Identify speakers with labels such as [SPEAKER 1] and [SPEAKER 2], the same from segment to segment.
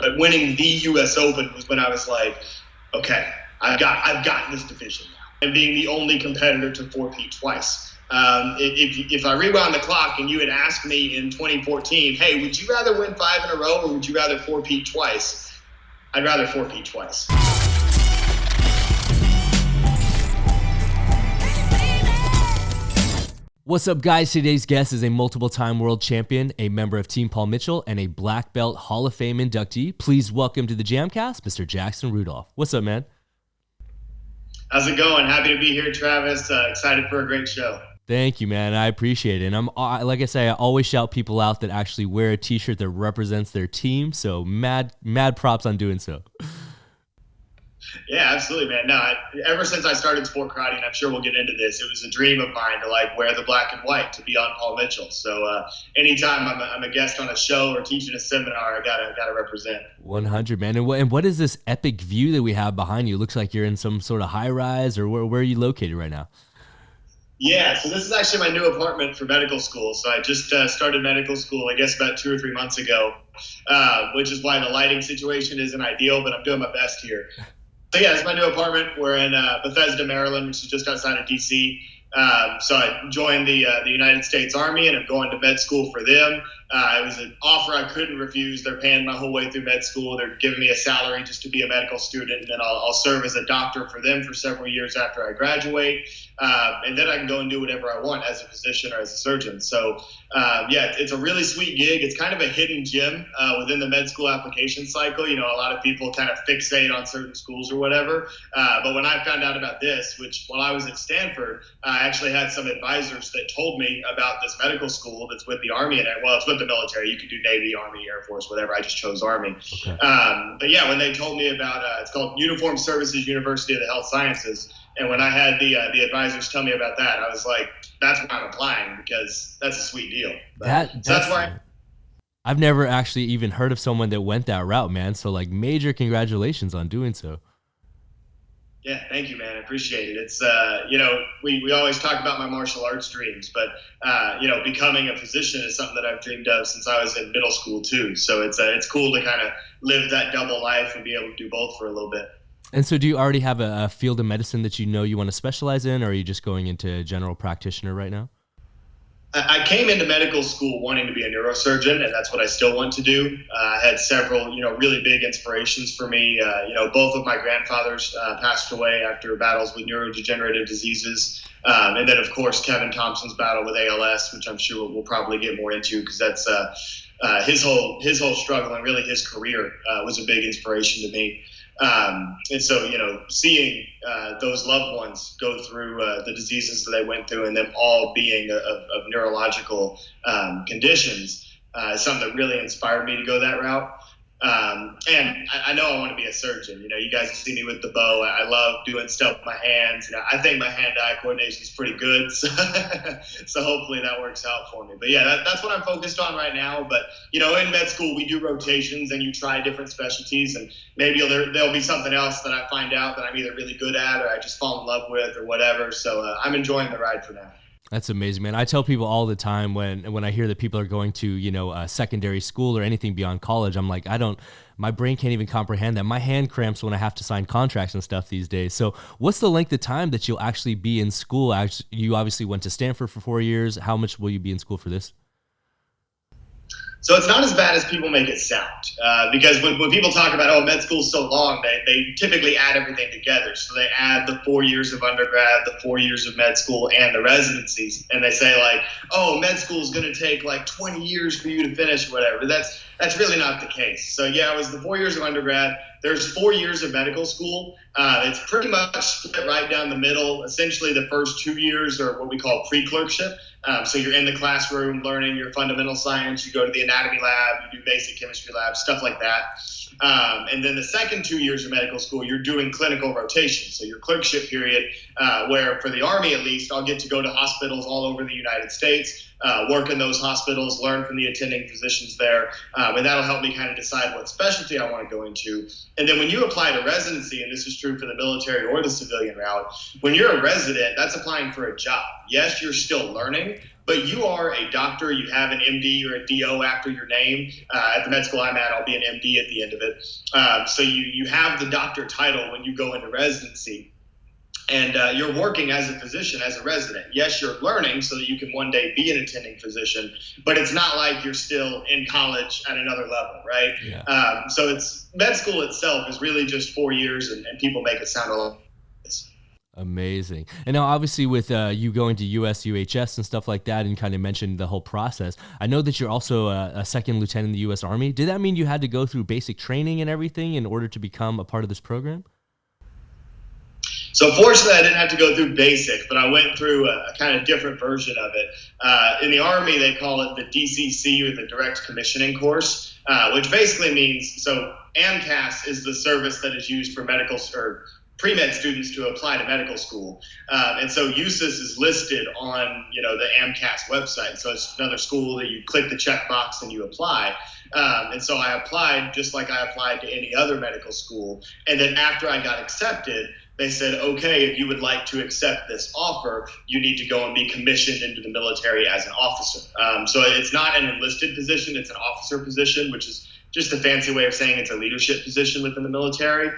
[SPEAKER 1] But winning the US Open was when I was like, okay, I've got this division now. And being the only competitor to four-peat twice. If I rewound the clock and you had asked me in 2014, hey, would you rather win 5 in a row or would you rather four-peat twice? I'd rather four-peat twice.
[SPEAKER 2] What's up, guys? Today's guest is a multiple-time world champion, a member of Team Paul Mitchell, and a Black Belt Hall of Fame inductee. Please welcome to the JAMCast, Mr. Jackson Rudolph. What's up, man?
[SPEAKER 1] How's it going? Happy to be here, Travis. Excited for a great show.
[SPEAKER 2] Thank you, man. I appreciate it. And like I say, I always shout people out that actually wear a t-shirt that represents their team. So mad props on doing so.
[SPEAKER 1] Yeah, absolutely, man. No, ever since I started sport karate, and I'm sure we'll get into this, it was a dream of mine to wear the black and white, to be on Paul Mitchell. So anytime I'm a guest on a show or teaching a seminar, I gotta represent.
[SPEAKER 2] 100, man. And what is this epic view that we have behind you? It looks like you're in some sort of high rise, or where are you located right now?
[SPEAKER 1] Yeah, so this is actually my new apartment for medical school. So I just started medical school, I guess, about 2 or 3 months ago, which is why the lighting situation isn't ideal, but I'm doing my best here. So yeah, it's my new apartment. We're in Bethesda, Maryland, which is just outside of D.C. So I joined the United States Army, and I'm going to med school for them. It was an offer I couldn't refuse. They're paying my whole way through med school. They're giving me a salary just to be a medical student, and then I'll serve as a doctor for them for several years after I graduate. And then I can go and do whatever I want as a physician or as a surgeon. So yeah, it's a really sweet gig. It's kind of a hidden gem within the med school application cycle. You know, a lot of people kind of fixate on certain schools or whatever. But when I found out about this, which while I was at Stanford, I actually had some advisors that told me about this medical school that's with the Army in it. Well, it's with the military. You could do Navy, Army, Air Force, whatever. I just chose Army. Okay. But yeah, when they told me about it's called Uniformed Services University of the Health Sciences. And when I had the advisors tell me about that, I was like, that's why I'm applying, because that's a sweet deal.
[SPEAKER 2] That's why. I've never actually even heard of someone that went that route, man. So major congratulations on doing so.
[SPEAKER 1] Yeah, thank you, man. I appreciate it. It's, we always talk about my martial arts dreams, but, becoming a physician is something that I've dreamed of since I was in middle school too. So it's cool to kind of live that double life and be able to do both for a little bit.
[SPEAKER 2] And so do you already have a field of medicine that you know you want to specialize in, or are you just going into general practitioner right now?
[SPEAKER 1] I came into medical school wanting to be a neurosurgeon, and that's what I still want to do. I had several, really big inspirations for me. Both of my grandfathers passed away after battles with neurodegenerative diseases. And then, of course, Kevin Thompson's battle with ALS, which I'm sure we'll probably get more into, because that's his whole struggle and really his career was a big inspiration to me. And so, seeing those loved ones go through the diseases that they went through, and them all being of neurological conditions, is something that really inspired me to go that route. And I know I want to be a surgeon. You guys see me with the bow. I love doing stuff with my hands. I think my hand-eye coordination is pretty good. So hopefully that works out for me. But yeah, that's what I'm focused on right now. But, in med school, we do rotations and you try different specialties, and maybe there'll be something else that I find out that I'm either really good at or I just fall in love with or whatever. So I'm enjoying the ride for now.
[SPEAKER 2] That's amazing, man. I tell people all the time when I hear that people are going to, secondary school or anything beyond college, I'm like, my brain can't even comprehend that. My hand cramps when I have to sign contracts and stuff these days. So what's the length of time that you'll actually be in school? You obviously went to Stanford for 4 years. How much will you be in school for this?
[SPEAKER 1] So it's not as bad as people make it sound, because when people talk about, med school's so long, they typically add everything together. So they add the 4 years of undergrad, the 4 years of med school, and the residencies. And they say med school is going to take 20 years for you to finish, whatever. That's really not the case. So yeah, it was the 4 years of undergrad. There's 4 years of medical school. It's pretty much split right down the middle. Essentially, the first 2 years are what we call pre-clerkship. So you're in the classroom learning your fundamental science. You go to the anatomy lab, you do basic chemistry lab, stuff like that. And then the second 2 years of medical school, you're doing clinical rotation. So your clerkship period, where for the Army at least, I'll get to go to hospitals all over the United States, work in those hospitals, learn from the attending physicians there. And that'll help me kind of decide what specialty I want to go into. And then when you apply to residency, and this is true for the military or the civilian route, when you're a resident, that's applying for a job. Yes, you're still learning, but you are a doctor. You have an MD or a DO after your name. At the med school I'm at, I'll be an MD at the end of it. So you have the doctor title when you go into residency. And you're working as a physician, as a resident. Yes, you're learning so that you can one day be an attending physician, but it's not like you're still in college at another level, right? Yeah. So it's med school itself is really just 4 years, and people make it sound a lot.
[SPEAKER 2] Amazing. And now obviously with you going to USUHS and stuff like that, and kind of mentioned the whole process, I know that you're also a second lieutenant in the U.S. Army. Did that mean you had to go through basic training and everything in order to become a part of this program?
[SPEAKER 1] So fortunately, I didn't have to go through basic, but I went through a kind of different version of it. In the Army, they call it the DCC, or the Direct Commissioning Course, which basically means, so JAMCast is the service that is used for medical or pre-med students to apply to medical school. And so USUS is listed on, the AMCAS website. So it's another school that you click the checkbox and you apply. And so I applied just like I applied to any other medical school. And then after I got accepted, they said, okay, if you would like to accept this offer, you need to go and be commissioned into the military as an officer. So it's not an enlisted position, it's an officer position, which is just a fancy way of saying it's a leadership position within the military.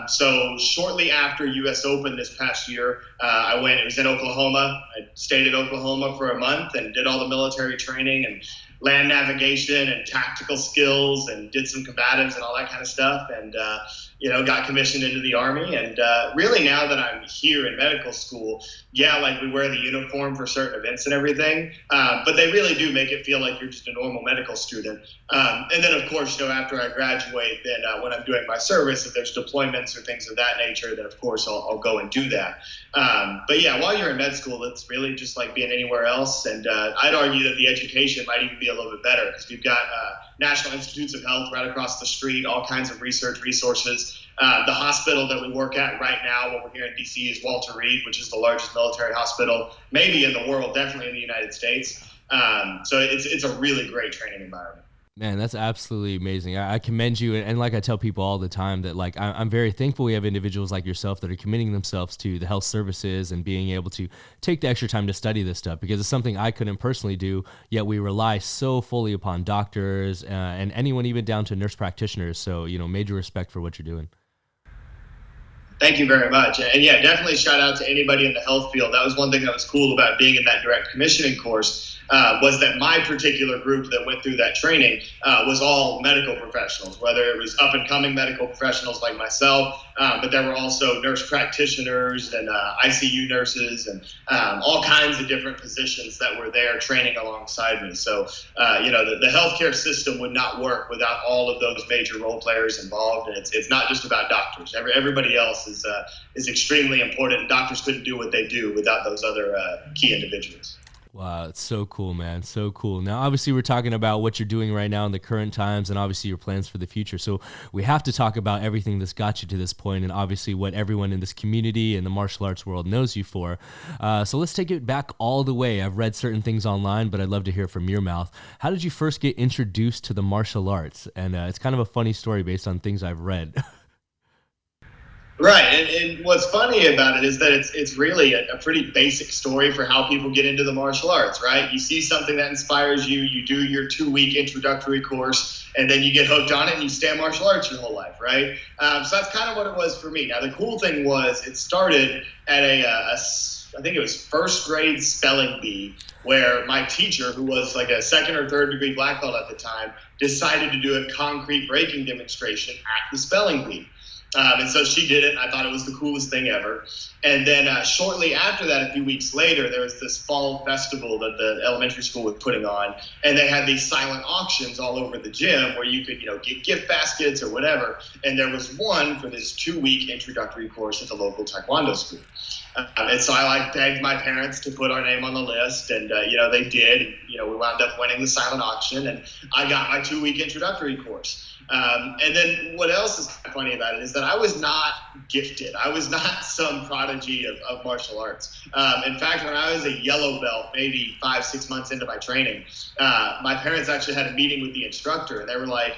[SPEAKER 1] So shortly after US Open this past year, I went, it was in Oklahoma. I stayed in Oklahoma for a month and did all the military training and land navigation and tactical skills and did some combatives and all that kind of stuff. And, got commissioned into the Army. And really now that I'm here in medical school, like we wear the uniform for certain events and everything, but they really do make it feel like you're just a normal medical student. And then, of course, after I graduate, then when I'm doing my service, if there's deployments or things of that nature, then, of course, I'll go and do that. But while you're in med school, it's really just like being anywhere else. And I'd argue that the education might even be a little bit better because we've got National Institutes of Health right across the street, all kinds of research resources. The hospital that we work at right now, when we're here in DC, is Walter Reed, which is the largest military hospital, maybe in the world, definitely in the United States. So it's a really great training environment.
[SPEAKER 2] Man, that's absolutely amazing. I commend you. And like I tell people all the time that I'm very thankful we have individuals like yourself that are committing themselves to the health services and being able to take the extra time to study this stuff, because it's something I couldn't personally do, yet we rely so fully upon doctors and anyone even down to nurse practitioners. So, major respect for what you're doing.
[SPEAKER 1] Thank you very much. And definitely shout out to anybody in the health field. That was one thing that was cool about being in that direct commissioning course, was that my particular group that went through that training was all medical professionals, whether it was up and coming medical professionals like myself, but there were also nurse practitioners and ICU nurses and all kinds of different positions that were there training alongside me. So, the healthcare system would not work without all of those major role players involved. And it's not just about doctors. Everybody else is extremely important. Doctors couldn't do what they do without those other key individuals.
[SPEAKER 2] Wow, it's so cool, man. So cool. Now, obviously, we're talking about what you're doing right now in the current times and obviously your plans for the future. So we have to talk about everything that's got you to this point and obviously what everyone in this community and the martial arts world knows you for. So let's take it back all the way. I've read certain things online, but I'd love to hear from your mouth. How did you first get introduced to the martial arts? And it's kind of a funny story based on things I've read.
[SPEAKER 1] Right, and what's funny about it is that it's really a pretty basic story for how people get into the martial arts, right? You see something that inspires you, you do your 2-week introductory course, and then you get hooked on it and you stay in martial arts your whole life, right? So that's kind of what it was for me. Now, the cool thing was it started at I think it was first grade spelling bee, where my teacher, who was like a 2nd or 3rd degree black belt at the time, decided to do a concrete breaking demonstration at the spelling bee. And so she did it, and I thought it was the coolest thing ever. And then shortly after that, a few weeks later, there was this fall festival that the elementary school was putting on, and they had these silent auctions all over the gym where you could, get gift baskets or whatever. And there was one for this 2-week introductory course at the local taekwondo school. And so I begged my parents to put our name on the list, and they did. And, we wound up winning the silent auction, and I got my 2-week introductory course. And then what else is kind of funny about it is that I was not gifted. I was not some prodigy of martial arts. In fact, when I was a yellow belt, maybe 5-6 months into my training, my parents actually had a meeting with the instructor, and they were like,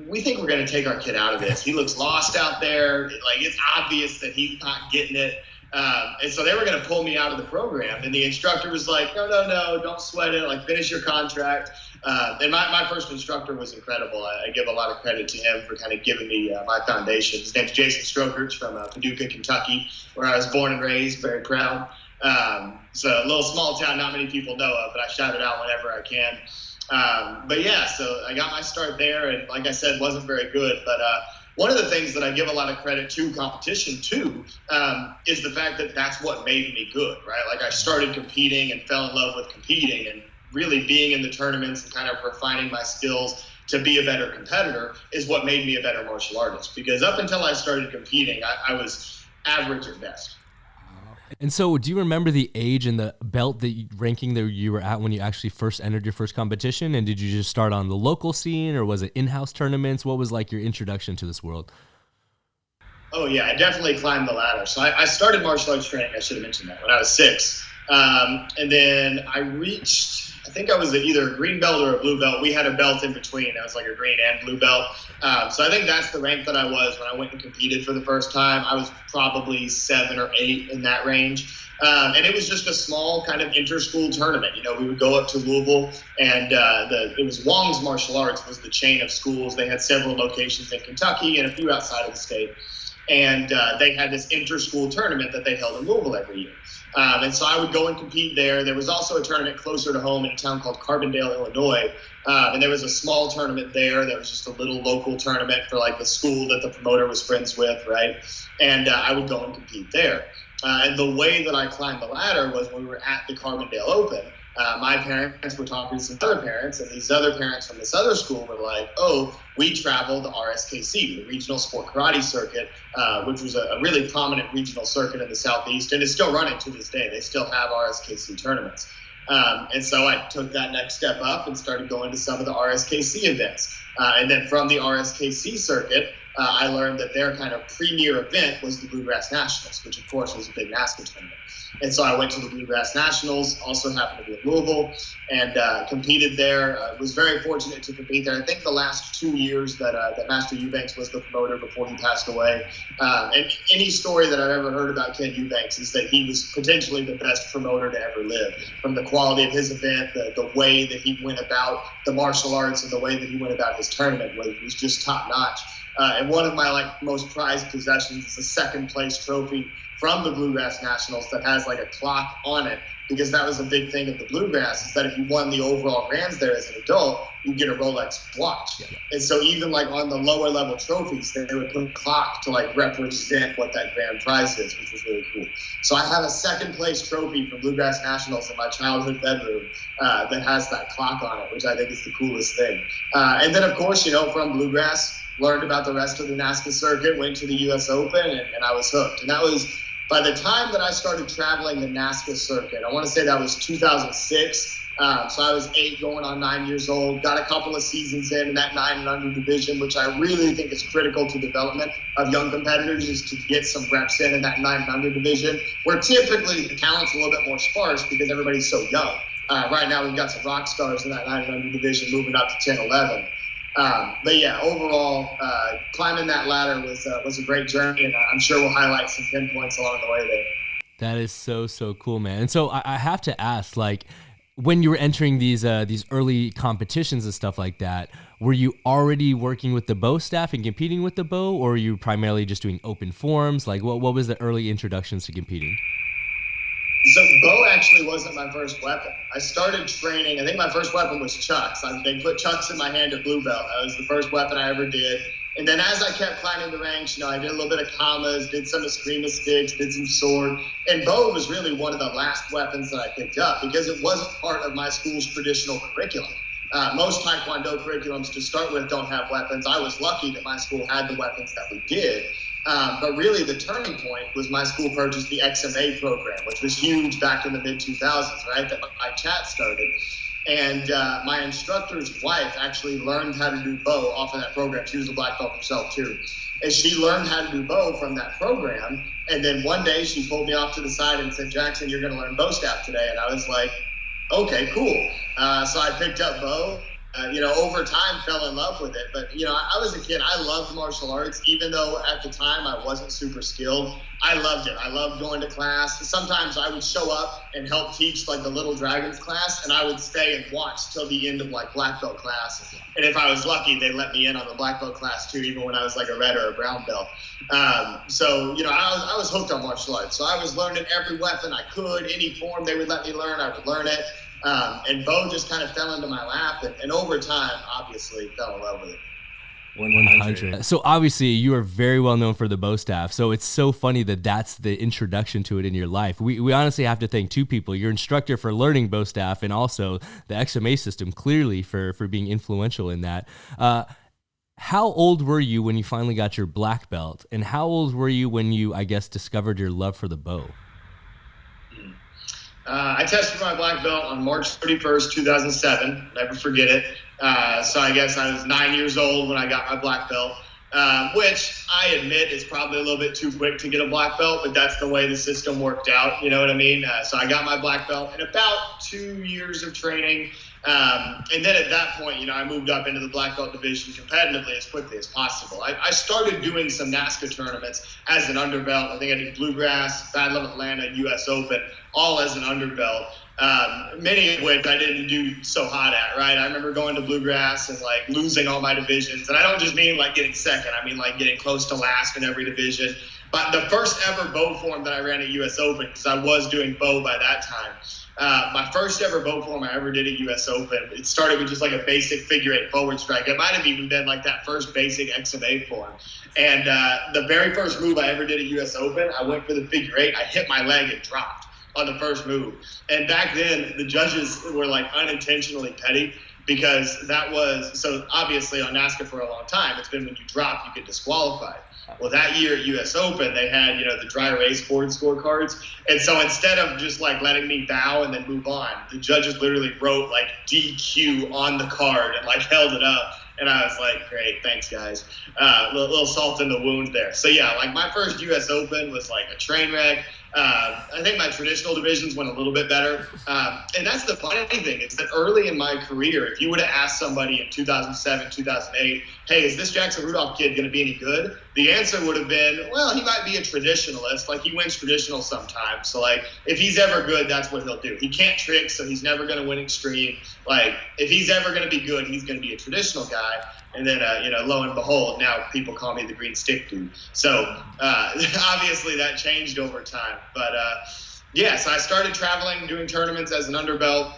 [SPEAKER 1] we think we're going to take our kid out of this. He looks lost out there. Like, it's obvious that he's not getting it. And so they were going to pull me out of the program. And the instructor was like, no, don't sweat it. Like, finish your contract. And my first instructor was incredible. I give a lot of credit to him for kind of giving me my foundation. His name's Jackson Rudolph from Paducah, Kentucky, where I was born and raised, very proud. So a little small town not many people know of, but I shout it out whenever I can. But yeah, so I got my start there, and like I said, wasn't very good. But one of the things that I give a lot of credit to competition too is the fact that that's what made me good, right? Like I started competing and fell in love with competing, and really being in the tournaments and kind of refining my skills to be a better competitor is what made me a better martial artist. Because up until I started competing, I was average at best.
[SPEAKER 2] And so do you remember the age and the belt ranking that you were at when you actually first entered your first competition? And did you just start on the local scene, or was it in-house tournaments? What was like your introduction to this world?
[SPEAKER 1] Oh yeah, I definitely climbed the ladder. So I started martial arts training, I should have mentioned that, when I was 6. And then I reached, I think I was either a green belt or a blue belt. We had a belt in between. I was like a green and blue belt. So I think that's the rank that I was when I went and competed for the first time. I was probably 7 or 8 in that range. And it was just a small kind of inter-school tournament. You know, we would go up to Louisville, and it was Wong's Martial Arts was the chain of schools. They had several locations in Kentucky and a few outside of the state. And they had this inter-school tournament that they held in Louisville every year. And so I would go and compete there. There was also a tournament closer to home in a town called Carbondale, Illinois. And there was a small tournament there. There was just a little local tournament for like the school that the promoter was friends with, right? And I would go and compete there. And the way that I climbed the ladder was when we were at the Carbondale Open. My parents were talking to some other parents, and these other parents from this other school were like, oh, we traveled to RSKC, the Regional Sport Karate Circuit, which was a really prominent regional circuit in the Southeast, and is still running to this day. They still have RSKC tournaments. And so I took that next step up and started going to some of the RSKC events. And then from the RSKC circuit, I learned that their kind of premier event was the Bluegrass Nationals, which of course was a big NASKA tournament. And so I went to the Bluegrass Nationals, also happened to be in Louisville, and competed there. Was very fortunate to compete there. I think the last 2 years that Master Eubanks was the promoter before he passed away. And any story that I've ever heard about Ken Eubanks is that he was potentially the best promoter to ever live. From the quality of his event, the way that he went about the martial arts, and the way that he went about his tournament was just top notch. And one of my most prized possessions is a second place trophy from the Bluegrass Nationals that has like a clock on it, because that was a big thing of the Bluegrass, is that if you won the overall grands there as an adult, you get a Rolex watch. Yeah. And so even on the lower level trophies, they would put a clock to represent what that grand prize is, which was really cool. So I have a second place trophy from Bluegrass Nationals in my childhood bedroom that has that clock on it, which I think is the coolest thing. And then of course, from Bluegrass, learned about the rest of the NASKA circuit, went to the US Open, and I was hooked. And that was, by the time that I started traveling the NASKA circuit, I want to say that was 2006. So I was 8 going on 9 years old, got a couple of seasons in that 9 and under division, which I really think is critical to development of young competitors, is to get some reps in that 9 and under division, where typically the talent's a little bit more sparse because everybody's so young. Right now we've got some rock stars in that 9 and under division moving up to 10, 11. But yeah, overall, climbing that ladder was a great journey, and I'm sure we'll highlight some pinpoints along the way there.
[SPEAKER 2] That is so cool, man. And so I have to ask, when you were entering these early competitions and stuff like that, were you already working with the bow staff and competing with the bow, or were you primarily just doing open forms? What was the early introductions to competing?
[SPEAKER 1] So bow actually wasn't my first weapon. I started training, I think my first weapon was chucks. They put chucks in my hand at blue belt. That was the first weapon I ever did. And then as I kept climbing the ranks, I did a little bit of commas, did some eskrima sticks, did some sword. And bow was really one of the last weapons that I picked up because it wasn't part of my school's traditional curriculum. Most Taekwondo curriculums to start with don't have weapons. I was lucky that my school had the weapons that we did. But really the turning point was my school purchased the XMA program, which was huge back in the mid-2000s, right, that my chat started. And my instructor's wife actually learned how to do bow off of that program. She was a black belt herself too. And she learned how to do bow from that program. And then one day she pulled me off to the side and said, Jackson, you're going to learn bow staff today. And I was like, okay, cool. So I picked up bow. over time fell in love with it. But, I was a kid. I loved martial arts, even though at the time I wasn't super skilled. I loved it. I loved going to class. Sometimes I would show up and help teach like the Little Dragons class, and I would stay and watch till the end of like black belt class. And if I was lucky, they let me in on the black belt class too, even when I was like a red or a brown belt. I was hooked on martial arts. So I was learning every weapon I could, any form they would let me learn, I would learn it. And Bo just kind of fell into my lap, and over time, obviously, fell in love with it.
[SPEAKER 2] 100. So obviously you are very well known for the bow staff. So it's so funny that that's the introduction to it in your life. We honestly have to thank two people: your instructor for learning bow staff, and also the XMA system clearly for being influential in that. How old were you when you finally got your black belt, and how old were you when you, I guess, discovered your love for the bow?
[SPEAKER 1] I tested my black belt on March 31st, 2007. Never forget it. So I guess I was 9 years old when I got my black belt, which I admit is probably a little bit too quick to get a black belt, but that's the way the system worked out. You know what I mean? So I got my black belt in about 2 years of training. And then at that point, I moved up into the black belt division competitively as quickly as possible. I started doing some NASKA tournaments as an underbelt. I think I did Bluegrass, Battle of Atlanta, US Open, all as an underbelt. Many of which I didn't do so hot at, right? I remember going to Bluegrass and like losing all my divisions. And I don't just mean like getting second. I mean like getting close to last in every division. But the first ever bow form that I ran at US Open, because I was doing bow by that time, my first ever bow form I ever did at US Open, it started with just like a basic figure eight forward strike. It might have even been like that first basic XMA form. And the very first move I ever did at US Open, I went for the figure eight. I hit my leg and dropped on the first move. And back then, the judges were like unintentionally petty, because that was, so obviously on NASKA for a long time, it's been when you drop, you get disqualified. Well, that year at US Open, they had, the dry erase board scorecards. And so instead of just like letting me bow and then move on, the judges literally wrote like DQ on the card and like held it up. And I was like, great, thanks guys. Little salt in the wound there. So yeah, like my first US Open was like a train wreck. I think my traditional divisions went a little bit better. And that's the funny thing, is that early in my career, if you would have asked somebody in 2007, 2008, hey, is this Jackson Rudolph kid going to be any good? The answer would have been, well, he might be a traditionalist. Like, he wins traditional sometimes. So, like, if he's ever good, that's what he'll do. He can't trick, so he's never going to win extreme. Like, if he's ever going to be good, he's going to be a traditional guy. And then, lo and behold, now people call me the green stick dude. So, obviously that changed over time. But, so I started traveling, doing tournaments as an underbelt.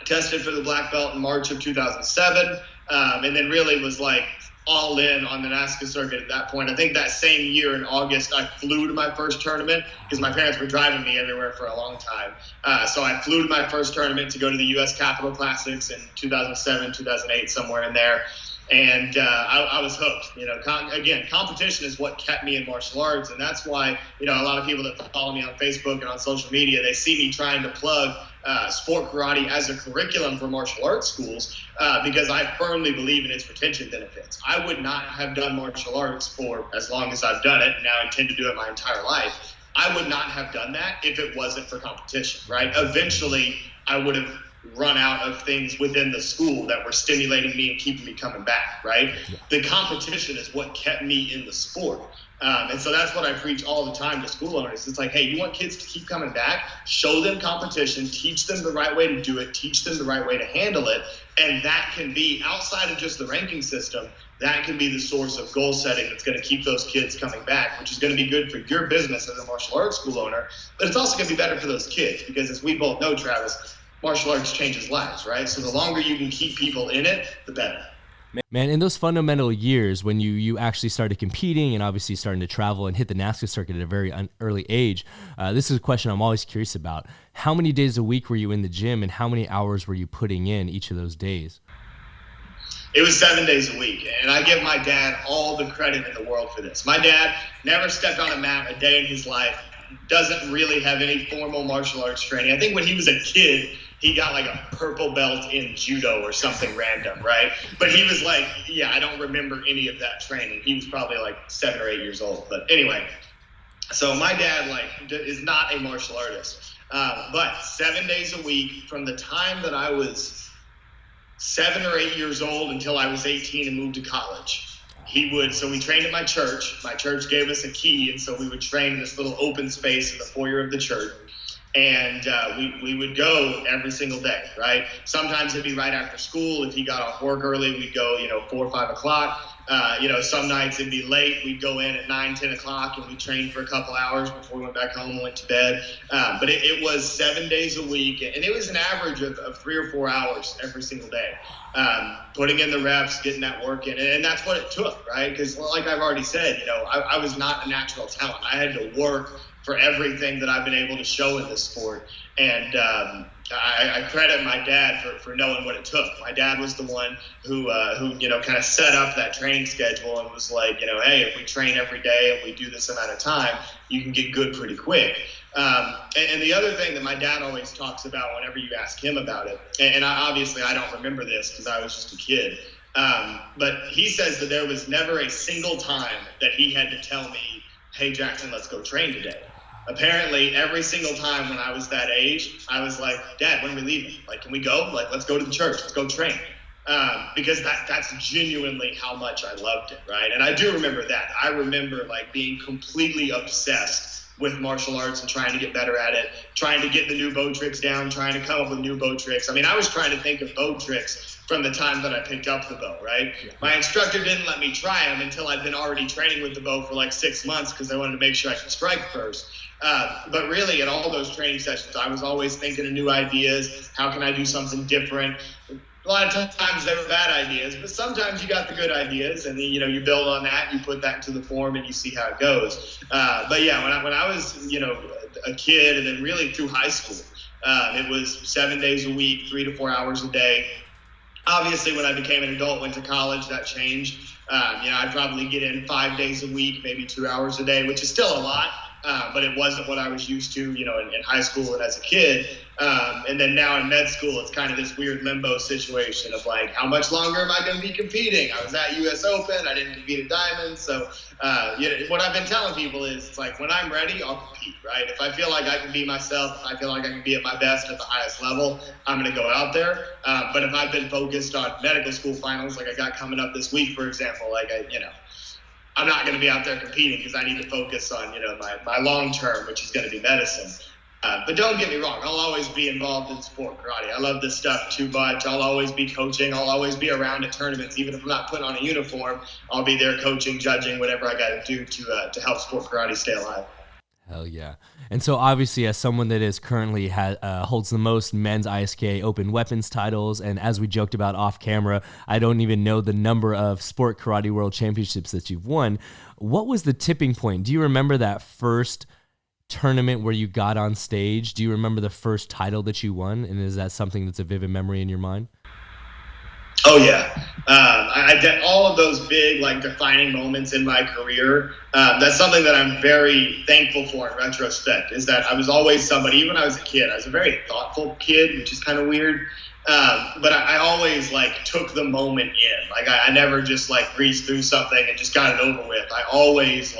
[SPEAKER 1] I tested for the black belt in March of 2007, and then really was like all in on the NASKA circuit at that point. I think that same year in August, I flew to my first tournament because my parents were driving me everywhere for a long time. So I flew to my first tournament to go to the U.S. Capitol Classics in 2007, 2008, somewhere in there. And I was hooked. Again, competition is what kept me in martial arts. And that's why, a lot of people that follow me on Facebook and on social media, they see me trying to plug sport karate as a curriculum for martial arts schools, because I firmly believe in its retention benefits. I would not have done martial arts for as long as I've done it, and now I intend to do it my entire life. I would not have done that if it wasn't for competition, right? Eventually, I would have run out of things within the school that were stimulating me and keeping me coming back, right? Yeah. The competition is what kept me in the sport. And so that's what I preach all the time to school owners. It's like, hey, you want kids to keep coming back? Show them competition, teach them the right way to do it, teach them the right way to handle it. And that can be, outside of just the ranking system, that can be the source of goal setting that's going to keep those kids coming back, which is going to be good for your business as a martial arts school owner. But it's also going to be better for those kids, because as we both know, Travis, martial arts changes lives, right? So the longer you can keep people in it, the better.
[SPEAKER 2] Man, in those fundamental years when you actually started competing and obviously starting to travel and hit the NASKA circuit at a very early age, this is a question I'm always curious about. How many days a week were you in the gym, and how many hours were you putting in each of those days?
[SPEAKER 1] It was 7 days a week, and I give my dad all the credit in the world for this. My dad never stepped on a mat a day in his life, doesn't really have any formal martial arts training. I think when he was a kid, he got like a purple belt in judo or something random, right? But he was like, I don't remember any of that training. He was probably like 7 or 8 years old. But anyway, so my dad is not a martial artist. But 7 days a week from the time that I was 7 or 8 years old until I was 18 and moved to college. So we trained at my church. My church gave us a key, and so we would train in this little open space in the foyer of the church. And we would go every single day, right? Sometimes it'd be right after school. If he got off work early, we'd go, 4 or 5 o'clock. Some nights it'd be late. We'd go in at 9, 10 o'clock, and we'd train for a couple hours before we went back home and went to bed. But it was 7 days a week, and it was an average of 3 or 4 hours every single day. Putting in the reps, getting that work in, and that's what it took, right? Because like I've already said, I was not a natural talent. I had to work for everything that I've been able to show in this sport. And I credit my dad for knowing what it took. My dad was the one who kind of set up that training schedule and was like, hey, if we train every day and we do this amount of time, you can get good pretty quick. And the other thing that my dad always talks about whenever you ask him about it, and obviously I don't remember this because I was just a kid, but he says that there was never a single time that he had to tell me, hey, Jackson, let's go train today. Apparently, every single time when I was that age, I was like, Dad, when are we leaving? Like, can we go? Like, let's go to the church. Let's go train. Because that's genuinely how much I loved it, right? And I do remember that. I remember, being completely obsessed with martial arts and trying to get better at it, trying to get the new bow tricks down, trying to come up with new bow tricks. I mean, I was trying to think of bow tricks from the time that I picked up the bow, right? Yeah. My instructor didn't let me try them until I'd been already training with the bow for 6 months because I wanted to make sure I could strike first. But really, in all those training sessions, I was always thinking of new ideas. How can I do something different? A lot of times they were bad ideas, but sometimes you got the good ideas, and then you build on that, you put that into the form, and you see how it goes. But yeah, when I was a kid, and then really through high school, it was 7 days a week, 3 to 4 hours a day. Obviously, when I became an adult, went to college, that changed. I'd probably get in 5 days a week, maybe 2 hours a day, which is still a lot. But it wasn't what I was used to, in high school and as a kid. And then now in med school, it's kind of this weird limbo situation of how much longer am I going to be competing? I was at US Open. I didn't compete at Diamond. So what I've been telling people is it's when I'm ready, I'll compete, right? If I feel like I can be myself, if I feel like I can be at my best at the highest level, I'm going to go out there. But if I've been focused on medical school finals, like I got coming up this week, for example, I'm not going to be out there competing because I need to focus on, my long term, which is going to be medicine. But don't get me wrong, I'll always be involved in sport karate. I love this stuff too much. I'll always be coaching. I'll always be around at tournaments. Even if I'm not putting on a uniform, I'll be there coaching, judging, whatever I got to do to help sport karate stay alive.
[SPEAKER 2] Hell yeah. And so obviously as someone that is currently holds the most men's ISKA open weapons titles, and as we joked about off camera, I don't even know the number of sport karate world championships that you've won. What was the tipping point? Do you remember that first tournament where you got on stage? Do you remember the first title that you won? And is that something that's a vivid memory in your mind?
[SPEAKER 1] Oh yeah, I did all of those big defining moments in my career. That's something that I'm very thankful for in retrospect. Is that I was always somebody. Even when I was a kid, I was a very thoughtful kid, which is kind of weird. But I always took the moment in. I never just breezed through something and just got it over with. I always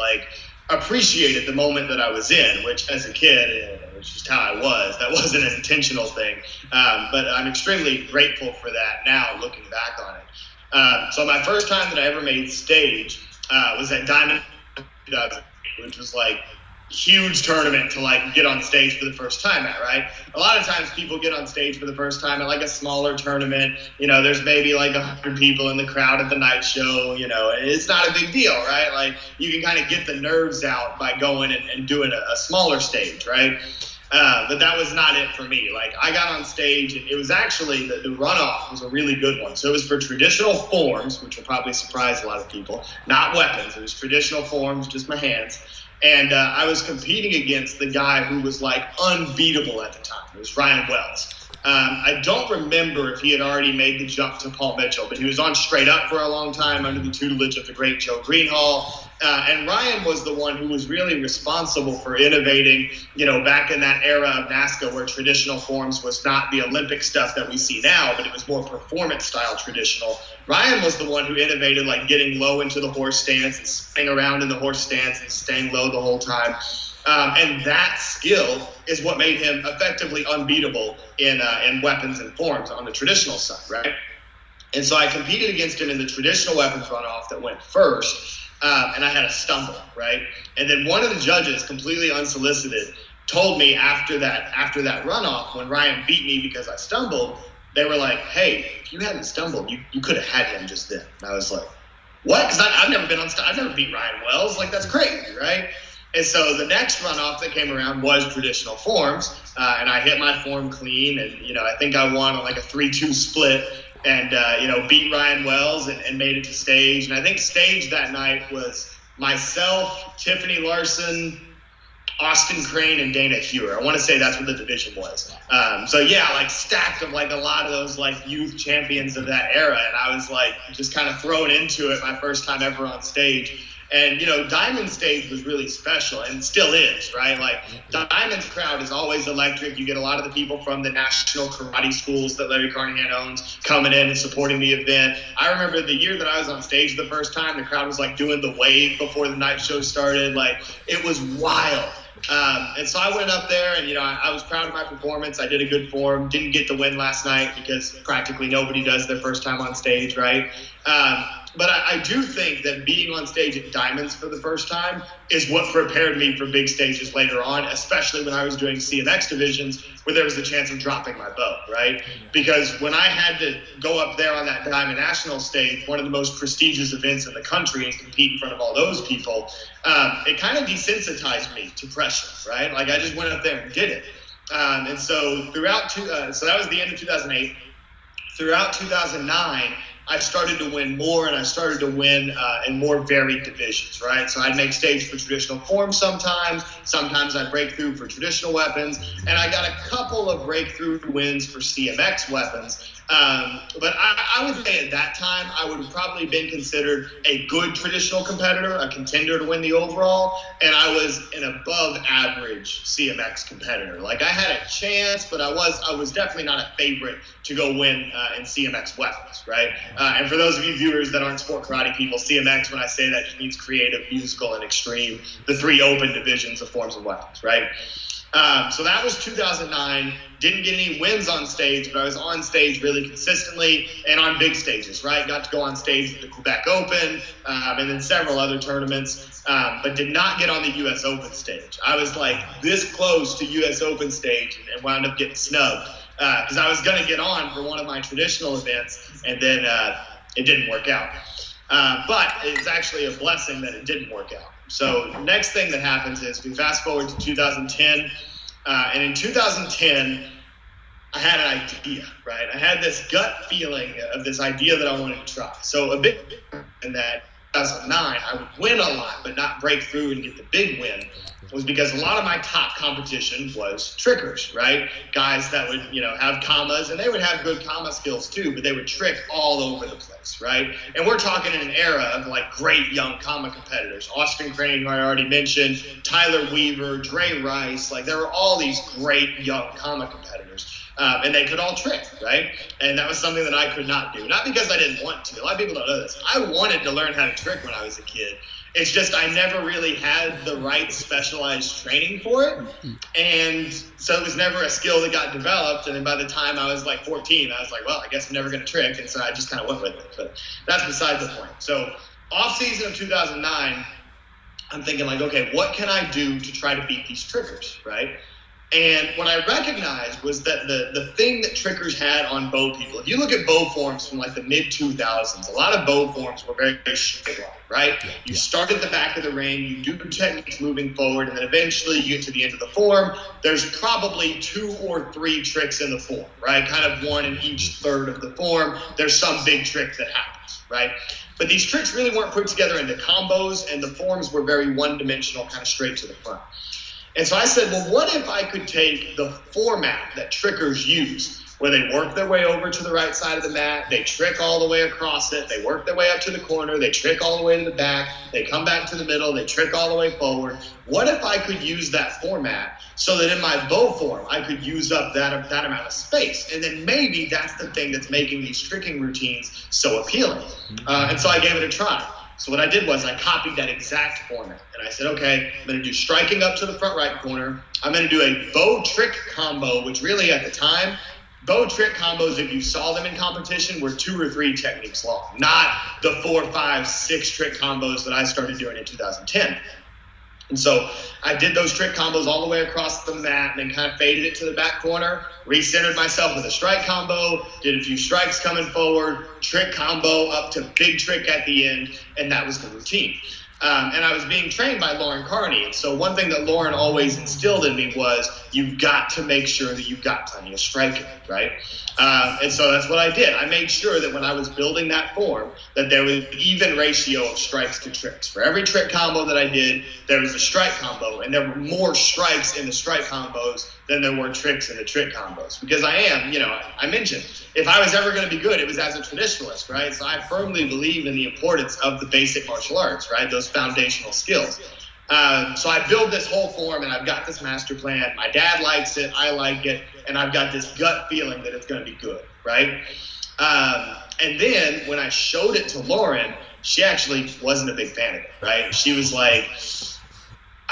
[SPEAKER 1] appreciated the moment that I was in, which as a kid, it's just how I was. That wasn't an intentional thing. But I'm extremely grateful for that now, looking back on it. So my first time that I ever made stage was at Diamond 2000, which was huge tournament to get on stage for the first time at, right? A lot of times people get on stage for the first time at a smaller tournament. There's maybe 100 people in the crowd at the night show, it's not a big deal, right? You can kind of get the nerves out by going and doing a smaller stage, right? But that was not it for me. I got on stage, and it was actually the Runoff was a really good one. So it was for traditional forms, which will probably surprise a lot of people, not weapons. It was traditional forms, just my hands. And I was competing against the guy who was unbeatable at the time. It was Ryan Wells. I don't remember if he had already made the jump to Paul Mitchell, but he was on straight up for a long time under the tutelage of the great Joe Greenhall. And Ryan was the one who was really responsible for innovating, back in that era of NASKA where traditional forms was not the Olympic stuff that we see now, but it was more performance style traditional. Ryan was the one who innovated getting low into the horse stance and spinning around in the horse stance and staying low the whole time. And that skill is what made him effectively unbeatable in weapons and forms on the traditional side, right? And so I competed against him in the traditional weapons runoff that went first, and I had a stumble, right? And then one of the judges, completely unsolicited, told me after that runoff, when Ryan beat me because I stumbled, they were like, hey, if you hadn't stumbled, you could have had him just then. And I was like, what? Because I've never beat Ryan Wells. Like, that's crazy, right? And so the next runoff that came around was traditional forms, and I hit my form clean, and, I think I won on like a 3-2 split, and, beat Ryan Wells and made it to stage. And I think stage that night was myself, Tiffany Larson, Austin Crane, and Dana Hewer. I want to say that's what the division was. Stacked of like a lot of those like youth champions of that era. And I was like just kind of thrown into it my first time ever on stage. And, Diamond stage was really special, and still is, right? Like, Diamond's crowd is always electric. You get a lot of the people from the national karate schools that Larry Carnahan owns coming in and supporting the event. I remember the year that I was on stage the first time, the crowd was, like, doing the wave before the night show started. Like, it was wild. And so I went up there, and, I was proud of my performance. I did a good form. Didn't get the win last night because practically nobody does their first time on stage, right? But I do think that being on stage at Diamonds for the first time is what prepared me for big stages later on, especially when I was doing CMX divisions where there was a chance of dropping my bow, right? Because when I had to go up there on that Diamond National stage, one of the most prestigious events in the country, and compete in front of all those people, it kind of desensitized me to pressure, right? Like, I just went up there and did it. And so so that was the end of 2008. Throughout 2009, I started to win more, and I started to win in more varied divisions, right? So I'd make stage for traditional forms sometimes I'd break through for traditional weapons, and I got a couple of breakthrough wins for CMX weapons. But I would say at that time, I would have probably been considered a good traditional competitor, a contender to win the overall, and I was an above average CMX competitor. Like, I had a chance, but I was definitely not a favorite to go win in CMX weapons, right? And for those of you viewers that aren't sport karate people, CMX, when I say that, just means creative, musical, and extreme, the 3 open divisions of forms of weapons, right? So that was 2009. Didn't get any wins on stage, but I was on stage really consistently and on big stages, right? Got to go on stage at the Quebec Open and then several other tournaments, but did not get on the US Open stage. I was like this close to US Open stage and wound up getting snubbed because I was going to get on for one of my traditional events, and then it didn't work out. But it's actually a blessing that it didn't work out. So next thing that happens is we fast forward to 2010, and in 2010, I had an idea, right? I had this gut feeling of this idea that I wanted to try. So a big in that 2009, I would win a lot, but not break through and get the big win, was because a lot of my top competition was trickers, right? Guys that would, have commas, and they would have good comma skills too, but they would trick all over the place, right? And we're talking in an era of like great young comma competitors. Austin Crane, who I already mentioned, Tyler Weaver, Dre Rice, like there were all these great young comma competitors. And they could all trick, right? And that was something that I could not do. Not because I didn't want to. A lot of people don't know this. I wanted to learn how to trick when I was a kid. It's just I never really had the right specialized training for it. And so it was never a skill that got developed. And then by the time I was like 14, I was like, well, I guess I'm never going to trick. And so I just kind of went with it. But that's beside the point. So off season of 2009, I'm thinking like, okay, what can I do to try to beat these trickers, right? And what I recognized was that the thing that trickers had on bow people, if you look at bow forms from like the mid-2000s, a lot of bow forms were very, very straight line, right? You start at the back of the ring, you do techniques moving forward, and then eventually you get to the end of the form. There's probably 2 or 3 tricks in the form, right? Kind of one in each third of the form. There's some big trick that happens, right? But these tricks really weren't put together into combos, and the forms were very one-dimensional, kind of straight to the front. And so I said, well, what if I could take the format that trickers use, where they work their way over to the right side of the mat, they trick all the way across it, they work their way up to the corner, they trick all the way to the back, they come back to the middle, they trick all the way forward. What if I could use that format so that in my bow form, I could use up that amount of space? And then maybe that's the thing that's making these tricking routines so appealing. And so I gave it a try. So what I did was I copied that exact format. And I said, okay, I'm going to do striking up to the front right corner. I'm going to do a bow trick combo, which really at the time, bow trick combos, if you saw them in competition, were 2 or 3 techniques long, not the 4, 5, 6 trick combos that I started doing in 2010. And so I did those trick combos all the way across the mat and then kind of faded it to the back corner, recentered myself with a strike combo, did a few strikes coming forward, trick combo up to big trick at the end, and that was the routine. And I was being trained by Lauren Carney. And so one thing that Lauren always instilled in me was you've got to make sure that you've got plenty of striking, right? And so that's what I did. I made sure that when I was building that form, that there was an even ratio of strikes to tricks. For every trick combo that I did, there was a strike combo, and there were more strikes in the strike combos than there were tricks in the trick combos. Because I am, I mentioned, if I was ever going to be good, it was as a traditionalist, right? So I firmly believe in the importance of the basic martial arts, right? Those foundational skills. So I build this whole form, and I've got this master plan. My dad likes it, I like it, and I've got this gut feeling that it's going to be good, right? And then when I showed it to Lauren, she actually wasn't a big fan of it, right? She was like,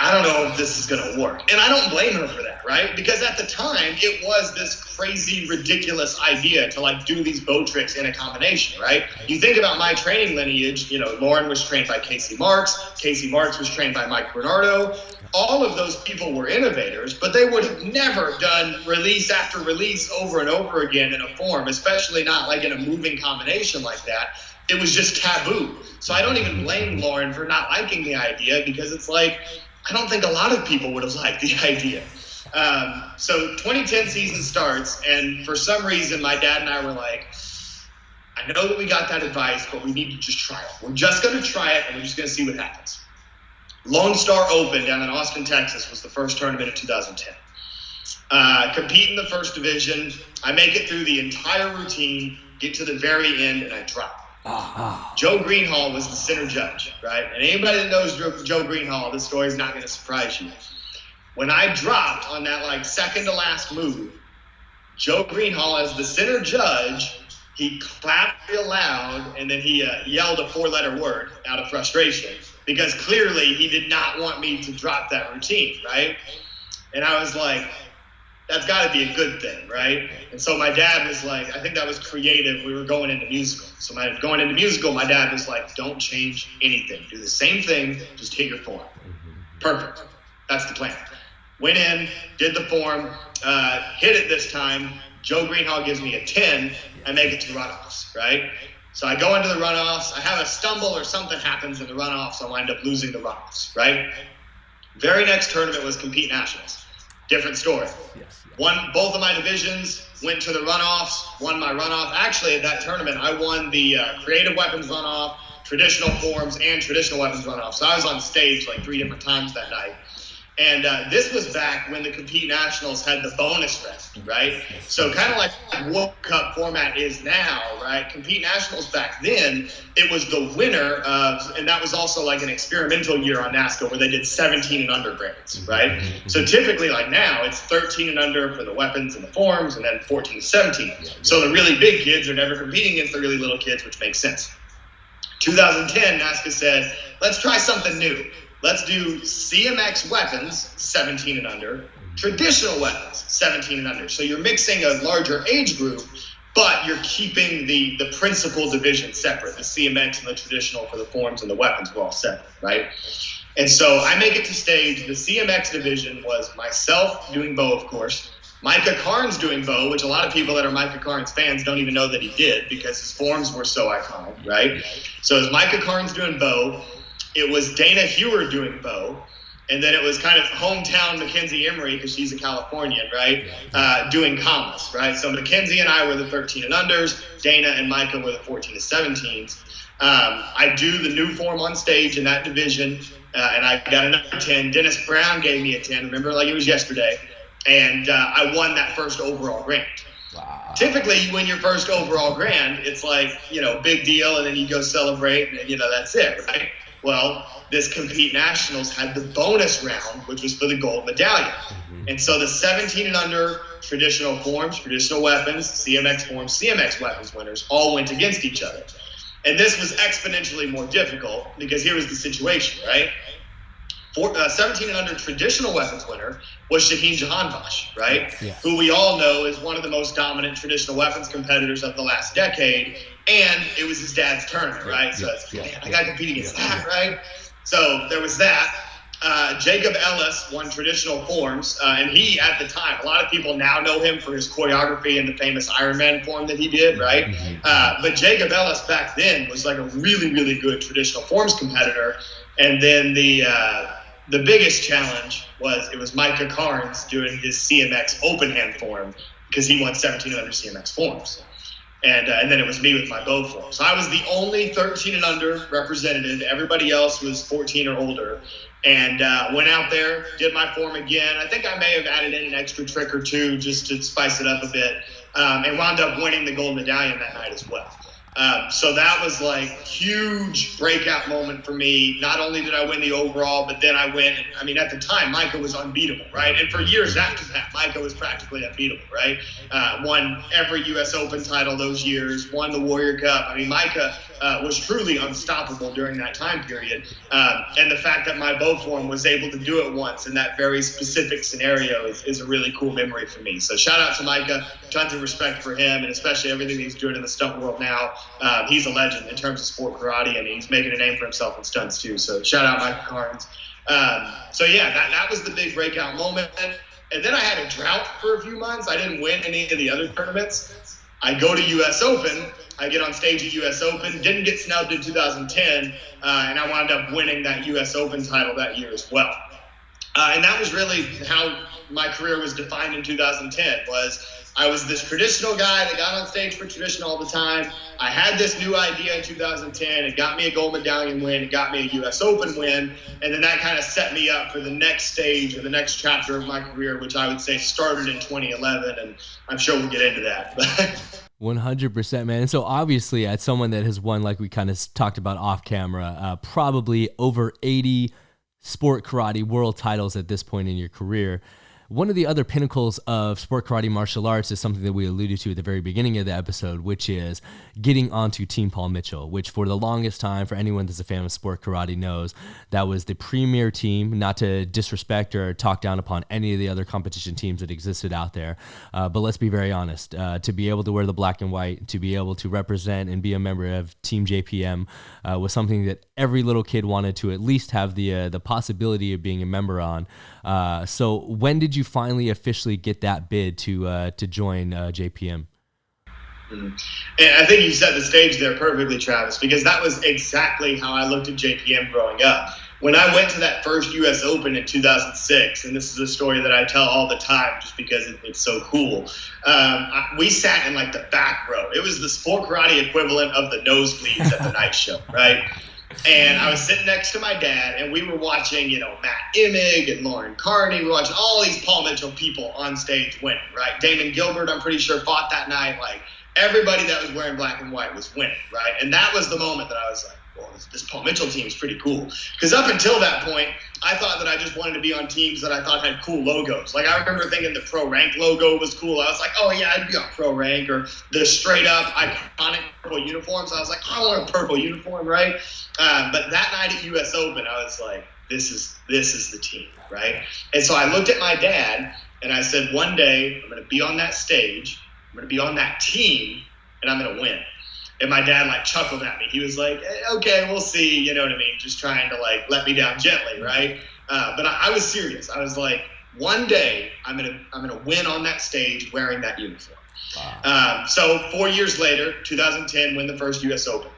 [SPEAKER 1] I don't know if this is going to work. And I don't blame her for that, right? Because at the time, it was this crazy, ridiculous idea to do these bow tricks in a combination, right? You think about my training lineage, Lauren was trained by Casey Marks. Casey Marks was trained by Mike Bernardo. All of those people were innovators, but they would have never done release after release over and over again in a form, especially not in a moving combination like that. It was just taboo. So I don't even blame Lauren for not liking the idea, because it's I don't think a lot of people would have liked the idea. So 2010 season starts, and for some reason, my dad and I were like, I know that we got that advice, but we need to just try it. We're just going to try it, and we're just going to see what happens. Lone Star Open down in Austin, Texas was the first tournament of 2010. Compete in the first division. I make it through the entire routine, get to the very end, and I drop. Joe Greenhall was the center judge, right? And anybody that knows Joe Greenhall, this story is not going to surprise you. When I dropped on that second to last move, Joe Greenhall, as the center judge, he clapped real loud, and then he yelled a 4-letter word out of frustration, because clearly he did not want me to drop that routine, right? And I was like, that's got to be a good thing, right? And so my dad was like, I think that was creative. We were going into musical. So going into musical, my dad was like, don't change anything. Do the same thing, just hit your form. Perfect. That's the plan. Went in, did the form, hit it this time. Joe Greenhall gives me a 10. I make it to runoffs, right? So I go into the runoffs. I have a stumble or something happens in the runoffs. I wind up losing the runoffs, right? Very next tournament was Compete Nationals. Different story. Won both of my divisions, went to the runoffs, won my runoff. Actually, at that tournament, I won the creative weapons runoff, traditional forms, and traditional weapons runoff. So I was on stage 3 different times that night. And this was back when the Compete Nationals had the bonus round, right? So kind of like World Cup format is now, right? Compete Nationals back then, it was the winner of, and that was also an experimental year on NASKA where they did 17 and under grades, right? So typically now it's 13 and under for the weapons and the forms, and then 14 to 17. So the really big kids are never competing against the really little kids, which makes sense. 2010, NASKA said, let's try something new. Let's do CMX weapons, 17 and under, traditional weapons, 17 and under. So you're mixing a larger age group, but you're keeping the principal division separate. The CMX and the traditional for the forms and the weapons were all separate, right? And so I make it to stage. The CMX division was myself doing bow, of course, Micah Carnes doing bow, which a lot of people that are Micah Carnes fans don't even know that he did because his forms were so iconic, right? So it was Micah Carnes doing bow. It was Dana Hewer doing bow, and then it was kind of hometown Mackenzie Emery, because she's a Californian, right, doing commas, right? So Mackenzie and I were the 13 and unders. Dana and Micah were the 14 to 17s. I do the new form on stage in that division, and I got another 10. Dennis Brown gave me a 10, remember, like it was yesterday, and I won that first overall grand. Wow. Typically, you win your first overall grand, it's big deal, and then you go celebrate, and, that's it, right? Well, this Compete Nationals had the bonus round, which was for the gold medallion. And so the 17 and under traditional forms, traditional weapons, CMX forms, CMX weapons winners all went against each other. And this was exponentially more difficult because here was the situation, right? 17 and under traditional weapons winner was Shaheen Jahanbakhsh, right?
[SPEAKER 2] Yeah.
[SPEAKER 1] Who we all know is one of the most dominant traditional weapons competitors of the last decade. And it was his dad's tournament, right? So it's like, man, I got to compete against that, right? So there was that. Jacob Ellis won traditional forms, and he, at the time, a lot of people now know him for his choreography and the famous Ironman form that he did, right? But Jacob Ellis back then was like a really, really good traditional forms competitor. And then the biggest challenge was Micah Carnes doing his CMX open hand form because he won 17 under CMX forms. And then it was me with my bow form. So I was the only 13 and under representative. Everybody else was 14 or older. And went out there, did my form again. I think I may have added in an extra trick or two just to spice it up a bit. And wound up winning the gold medallion that night as well. So that was like huge breakout moment for me. Not only did I win the overall, but then I went. I mean, at the time, Micah was unbeatable, right? And for years after that, Micah was practically unbeatable, right? Won every U.S. Open title those years, won the Warrior Cup. I mean, Micah was truly unstoppable during that time period. And the fact that my bow form was able to do it once in that very specific scenario is a really cool memory for me. So shout out to Micah. Tons of respect for him, and especially everything he's doing in the stunt world now. He's a legend in terms of sport karate, and he's making a name for himself in stunts too. So shout out Micah Carnes. So yeah, that was the big breakout moment. And then I had a drought for a few months. I didn't win any of the other tournaments. I go to US Open. I get on stage at US Open. Didn't get snubbed in 2010, and I wound up winning that US Open title that year as well. And that was really how my career was defined in 2010. I was this traditional guy that got on stage for traditional all the time. I had this new idea in 2010. It got me a gold medallion win. It got me a U.S. Open win. And then that kind of set me up for the next stage or the next chapter of my career, which I would say started in 2011. And I'm sure we'll get into that.
[SPEAKER 2] 100%, man. And so obviously, as someone that has won, like we kind of talked about off camera, probably over 80 sport karate world titles at this point in your career. One of the other pinnacles of sport karate martial arts is something that we alluded to at the very beginning of the episode, which is getting onto Team Paul Mitchell, which for the longest time, for anyone that's a fan of sport karate knows, that was the premier team, not to disrespect or talk down upon any of the other competition teams that existed out there. But let's be very honest, to be able to wear the black and white, to be able to represent and be a member of Team JPM was something that every little kid wanted to at least have the possibility of being a member on. So when did you finally officially get that bid to join JPM?
[SPEAKER 1] And I think you set the stage there perfectly, Travis, because that was exactly how I looked at JPM growing up. When I went to that first U.S. Open in 2006, and this is a story that I tell all the time just because it's so cool, we sat in like the back row. It was the sport karate equivalent of the nosebleeds at the night show, right? And I was sitting next to my dad, and we were watching, Matt Immig and Lauren Carney. We were watching all these Paul Mitchell people on stage winning, right? Damon Gilbert, I'm pretty sure, fought that night. Like, everybody that was wearing black and white was winning, right? And that was the moment that I was like, well, this Paul Mitchell team is pretty cool. Because up until that point, I thought that I just wanted to be on teams that I thought had cool logos. Like, I remember thinking the Pro Rank logo was cool. I was like, oh, yeah, I'd be on Pro Rank. Or the straight-up iconic purple uniforms. I was like, I want a purple uniform, right? But that night at U.S. Open, I was like, this is the team, right? And so I looked at my dad, and I said, one day, I'm going to be on that stage. I'm going to be on that team, and I'm going to win. And my dad chuckled at me. He was like, okay, we'll see. You know what I mean? Just trying to let me down gently, right? But I was serious. I was like, one day I'm gonna win on that stage wearing that uniform. Wow. So 4 years later, 2010, win the first U.S. Open.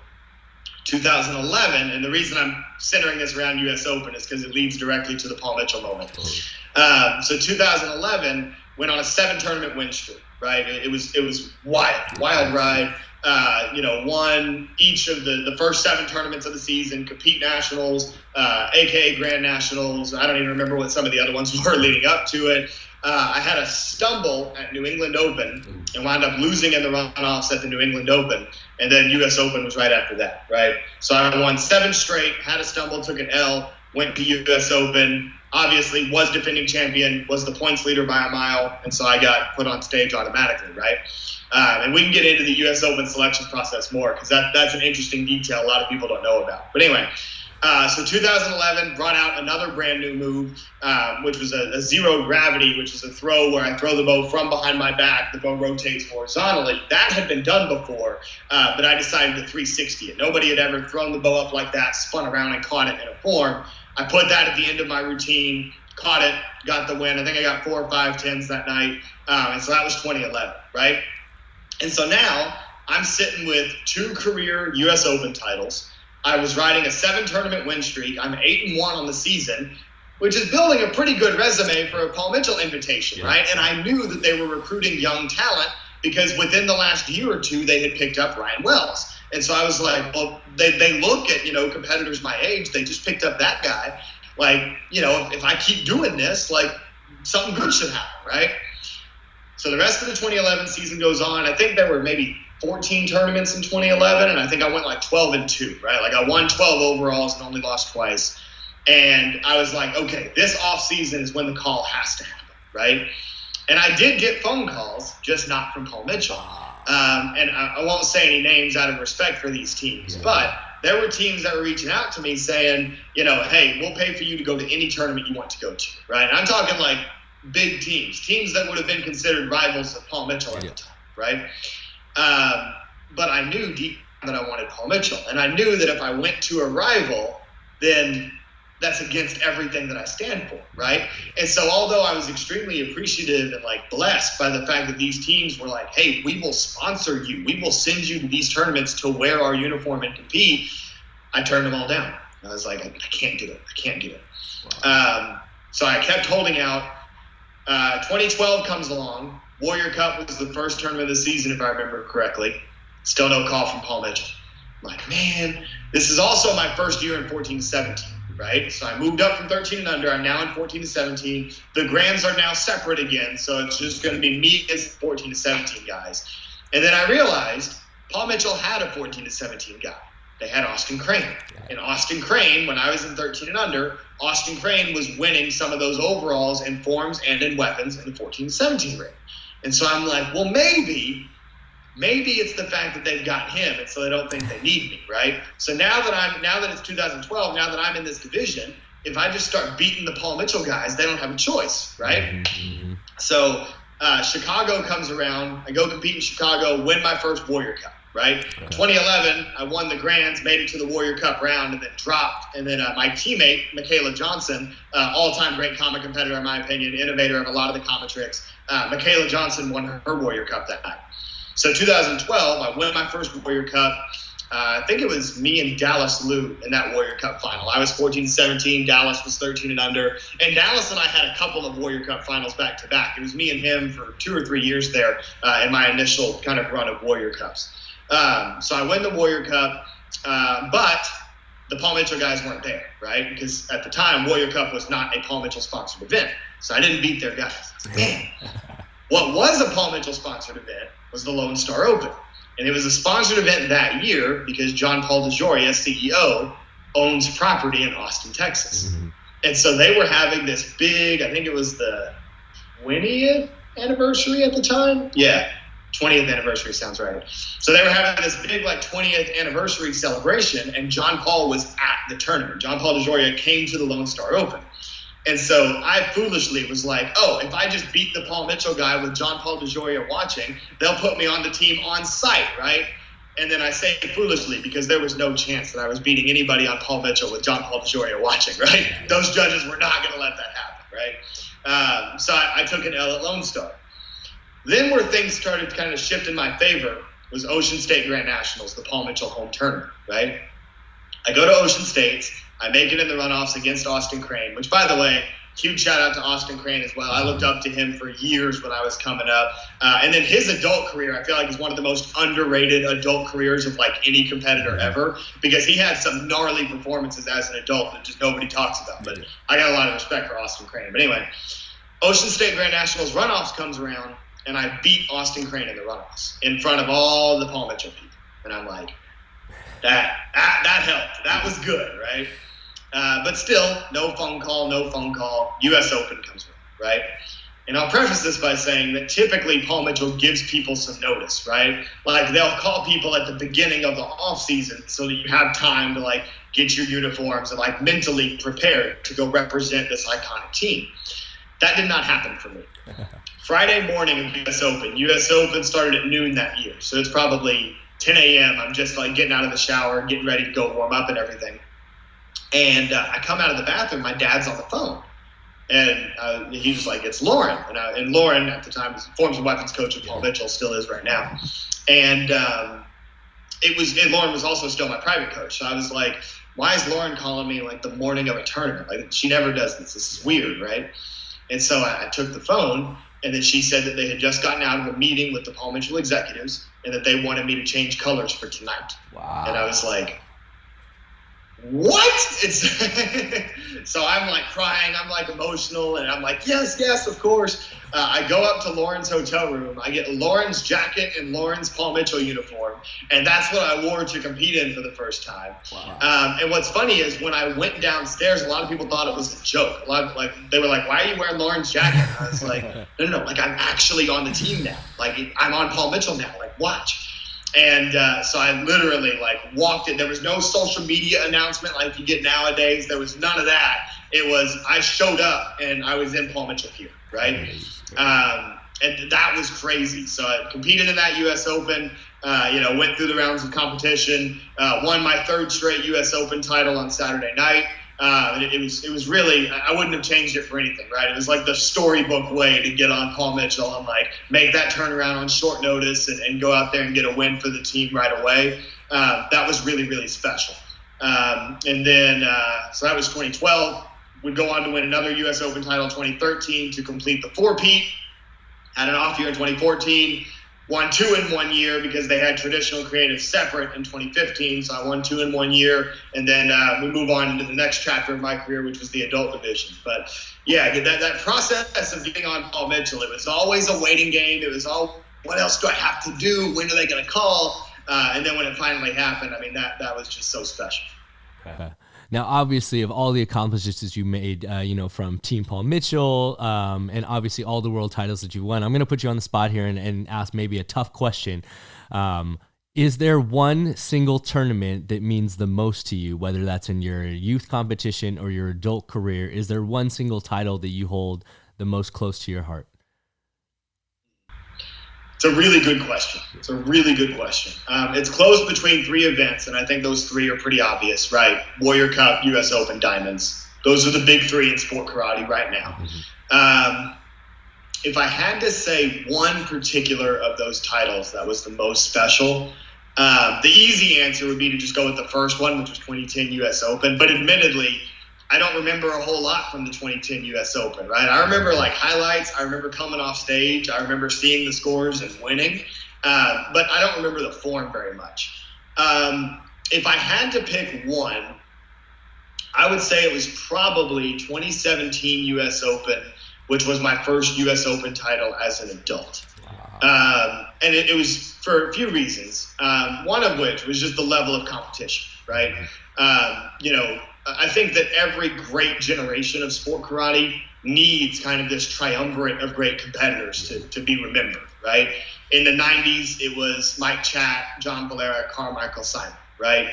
[SPEAKER 1] 2011, and the reason I'm centering this around U.S. Open is because it leads directly to the Paul Mitchell moment. So 2011, went on a 7-tournament win streak, right? It was wild ride. Won each of the first 7 tournaments of the season, compete nationals, aka Grand Nationals. I don't even remember what some of the other ones were leading up to it. I had a stumble at New England Open and wound up losing in the runoffs at the New England Open. And then U.S. Open was right after that, right? So I won 7 straight, had a stumble, took an L, went to U.S. Open, obviously was defending champion, was the points leader by a mile, and so I got put on stage automatically, right? And we can get into the U.S. Open selection process more because that's an interesting detail a lot of people don't know about. But anyway, So 2011 brought out another brand new move, which was a zero gravity, which is a throw where I throw the bow from behind my back. The bow rotates horizontally. That had been done before, but I decided to 360 it. Nobody had ever thrown the bow up like that, spun around and caught it in a form. I put that at the end of my routine, caught it, got the win. I think I got 4 or 5 10s that night. And so that was 2011, right? And so now I'm sitting with 2 career US Open titles. I was riding a 7-tournament win streak. I'm 8-1 on the season, which is building a pretty good resume for a Paul Mitchell invitation, right? And I knew that they were recruiting young talent because within the last year or 2, they had picked up Ryan Wells. And so I was like, well, they look at, competitors my age. They just picked up that guy. Like, if I keep doing this, like, something good should happen, right? So the rest of the 2011 season goes on. I think there were maybe 14 tournaments in 2011, and I think I went like 12-2, right? Like I won 12 overalls and only lost twice. And I was like, okay, this off season is when the call has to happen, right? And I did get phone calls, just not from Paul Mitchell. And I won't say any names out of respect for these teams, but there were teams that were reaching out to me saying, hey, we'll pay for you to go to any tournament you want to go to, right? And I'm talking like big teams that would have been considered rivals of Paul Mitchell at the time, right? But I knew deep that I wanted Paul Mitchell. And I knew that if I went to a rival, then that's against everything that I stand for, right? And so although I was extremely appreciative and like blessed by the fact that these teams were like, hey, we will sponsor you. We will send you to these tournaments to wear our uniform and compete, I turned them all down. I was like, I can't do it. I can't do it. Wow. So I kept holding out. 2012 comes along. Warrior Cup was the first tournament of the season, if I remember correctly. Still no call from Paul Mitchell. I'm like, man, this is also my first year in 14-17, right? So I moved up from 13 and under. I'm now in 14-17. The Grands are now separate again, so it's just going to be me against 14-17 guys. And then I realized Paul Mitchell had a 14-17 guy. They had Austin Crane. And Austin Crane, when I was in 13 and under, Austin Crane was winning some of those overalls in forms and in weapons in the 14-17 ring. And so I'm like, well, maybe it's the fact that they've got him, and so they don't think they need me, right? So now that it's 2012, now that I'm in this division, if I just start beating the Paul Mitchell guys, they don't have a choice, right? Mm-hmm. So Chicago comes around. I go compete in Chicago, win my first Warrior Cup, right? 2011, I won the Grands, made it to the Warrior Cup round, and then dropped. And then my teammate, Michaela Johnson, all-time great comic competitor in my opinion, innovator of a lot of the comic tricks, Michaela Johnson won her Warrior Cup that night. So 2012, I win my first Warrior Cup. I think it was me and Dallas Liu in that Warrior Cup final. I was 14-17, Dallas was 13 and under. And Dallas and I had a couple of Warrior Cup finals back to back. It was me and him for 2 or 3 years there in my initial kind of run of Warrior Cups. So I win the Warrior Cup, but the Paul Mitchell guys weren't there, right? Because at the time, Warrior Cup was not a Paul Mitchell sponsored event. So I didn't beat their guys. Man. What was a Paul Mitchell sponsored event was the Lone Star Open. And it was a sponsored event that year because John Paul DeJoria, CEO, owns property in Austin, Texas. Mm-hmm. And so they were having this big, I think it was the 20th anniversary at the time. Yeah, 20th anniversary sounds right. So they were having this big 20th anniversary celebration, and John Paul was at the tournament. John Paul DeJoria came to the Lone Star Open. And so I foolishly was like, oh, if I just beat the Paul Mitchell guy with John Paul DeJoria watching, they'll put me on the team on site, right? And then I say foolishly because there was no chance that I was beating anybody on Paul Mitchell with John Paul DeJoria watching, right? Those judges were not going to let that happen, right? So I took an L at Lone Star. Then where things started to kind of shift in my favor was Ocean State Grand Nationals, the Paul Mitchell home tournament, right? I go to Ocean State. I make it in the runoffs against Austin Crane, which, by the way, huge shout out to Austin Crane as well. I looked up to him for years when I was coming up. And then his adult career, I feel like is one of the most underrated adult careers of any competitor ever, because he had some gnarly performances as an adult that just nobody talks about. But I got a lot of respect for Austin Crane. But anyway, Ocean State Grand Nationals runoffs comes around, and I beat Austin Crane in the runoffs in front of all the Paul Mitchell people. And I'm like, that helped. That was good, right? But still, no phone call. US Open comes around, right? And I'll preface this by saying that typically Paul Mitchell gives people some notice, right? Like they'll call people at the beginning of the off season so that you have time to like get your uniforms and like mentally prepare to go represent this iconic team. That did not happen for me. Friday morning of US Open. US Open started at noon that year. So it's probably 10 a.m. I'm just like getting out of the shower, getting ready to go warm up and everything. And I come out of the bathroom, my dad's on the phone. And he was like, it's Lauren. And Lauren at the time was forms and weapons coach of Paul Mitchell, still is right now. And Lauren was also still my private coach. So I was like, why is Lauren calling me like the morning of a tournament? Like she never does this. This is weird, right? And so I took the phone, and then she said that they had just gotten out of a meeting with the Paul Mitchell executives and that they wanted me to change colors for tonight.
[SPEAKER 2] Wow.
[SPEAKER 1] And I was like, what? So I'm like crying, I'm like emotional, and I'm like, yes, of course. I go up to Lauren's hotel room. I get Lauren's jacket and Lauren's Paul Mitchell uniform, and that's what I wore to compete in for the first time.
[SPEAKER 2] Wow.
[SPEAKER 1] And what's funny is when I went downstairs, a lot of people thought it was a joke. They were like, "Why are you wearing Lauren's jacket?" And I was like, "No, like I'm actually on the team now. Like I'm on Paul Mitchell now. Like watch." And so I literally like walked in. There was no social media announcement like you get nowadays. There was none of that. It was I showed up and I was in Paul Mitchell gear, right? And that was crazy. So I competed in that U.S. Open, went through the rounds of competition, won my third straight U.S. Open title on Saturday night. It was really, I wouldn't have changed it for anything, right? It was like the storybook way to get on Paul Mitchell and like make that turnaround on short notice and go out there and get a win for the team right away. That was really, really special. And then, so that was 2012. We'd go on to win another U.S. Open title in 2013 to complete the four-peat. Had an off year in 2014. Won 2 in 1 year because they had traditional creative separate in 2015. So I won 2 in 1 year. And then we move on into the next chapter of my career, which was the adult division. But yeah, that process of getting on Paul Mitchell, it was always a waiting game. It was all, what else do I have to do? When are they going to call? And then when it finally happened, I mean, that was just so special.
[SPEAKER 2] Okay. Now, obviously, of all the accomplishments you made, from Team Paul Mitchell, and obviously all the world titles that you won, I'm going to put you on the spot here and ask maybe a tough question. Is there one single tournament that means the most to you, whether that's in your youth competition or your adult career? Is there one single title that you hold the most close to your heart?
[SPEAKER 1] It's a really good question. It's close between 3 events, and I think those 3 are pretty obvious, right? Warrior Cup, U.S. Open, Diamonds. Those are the big 3 in sport karate right now. Mm-hmm. If I had to say one particular of those titles that was the most special, the easy answer would be to just go with the first one, which was 2010 U.S. Open. But admittedly, I don't remember a whole lot from the 2010 U.S. Open, right? I remember like highlights. I remember coming off stage. I remember seeing the scores and winning. But I don't remember the form very much. If I had to pick one, I would say it was probably 2017 U.S. Open, which was my first U.S. Open title as an adult. And it was for a few reasons, one of which was just the level of competition, right? I think that every great generation of sport karate needs kind of this triumvirate of great competitors to be remembered, right? In the 90s, it was Mike Chat, John Valera, Carmichael Simon, right?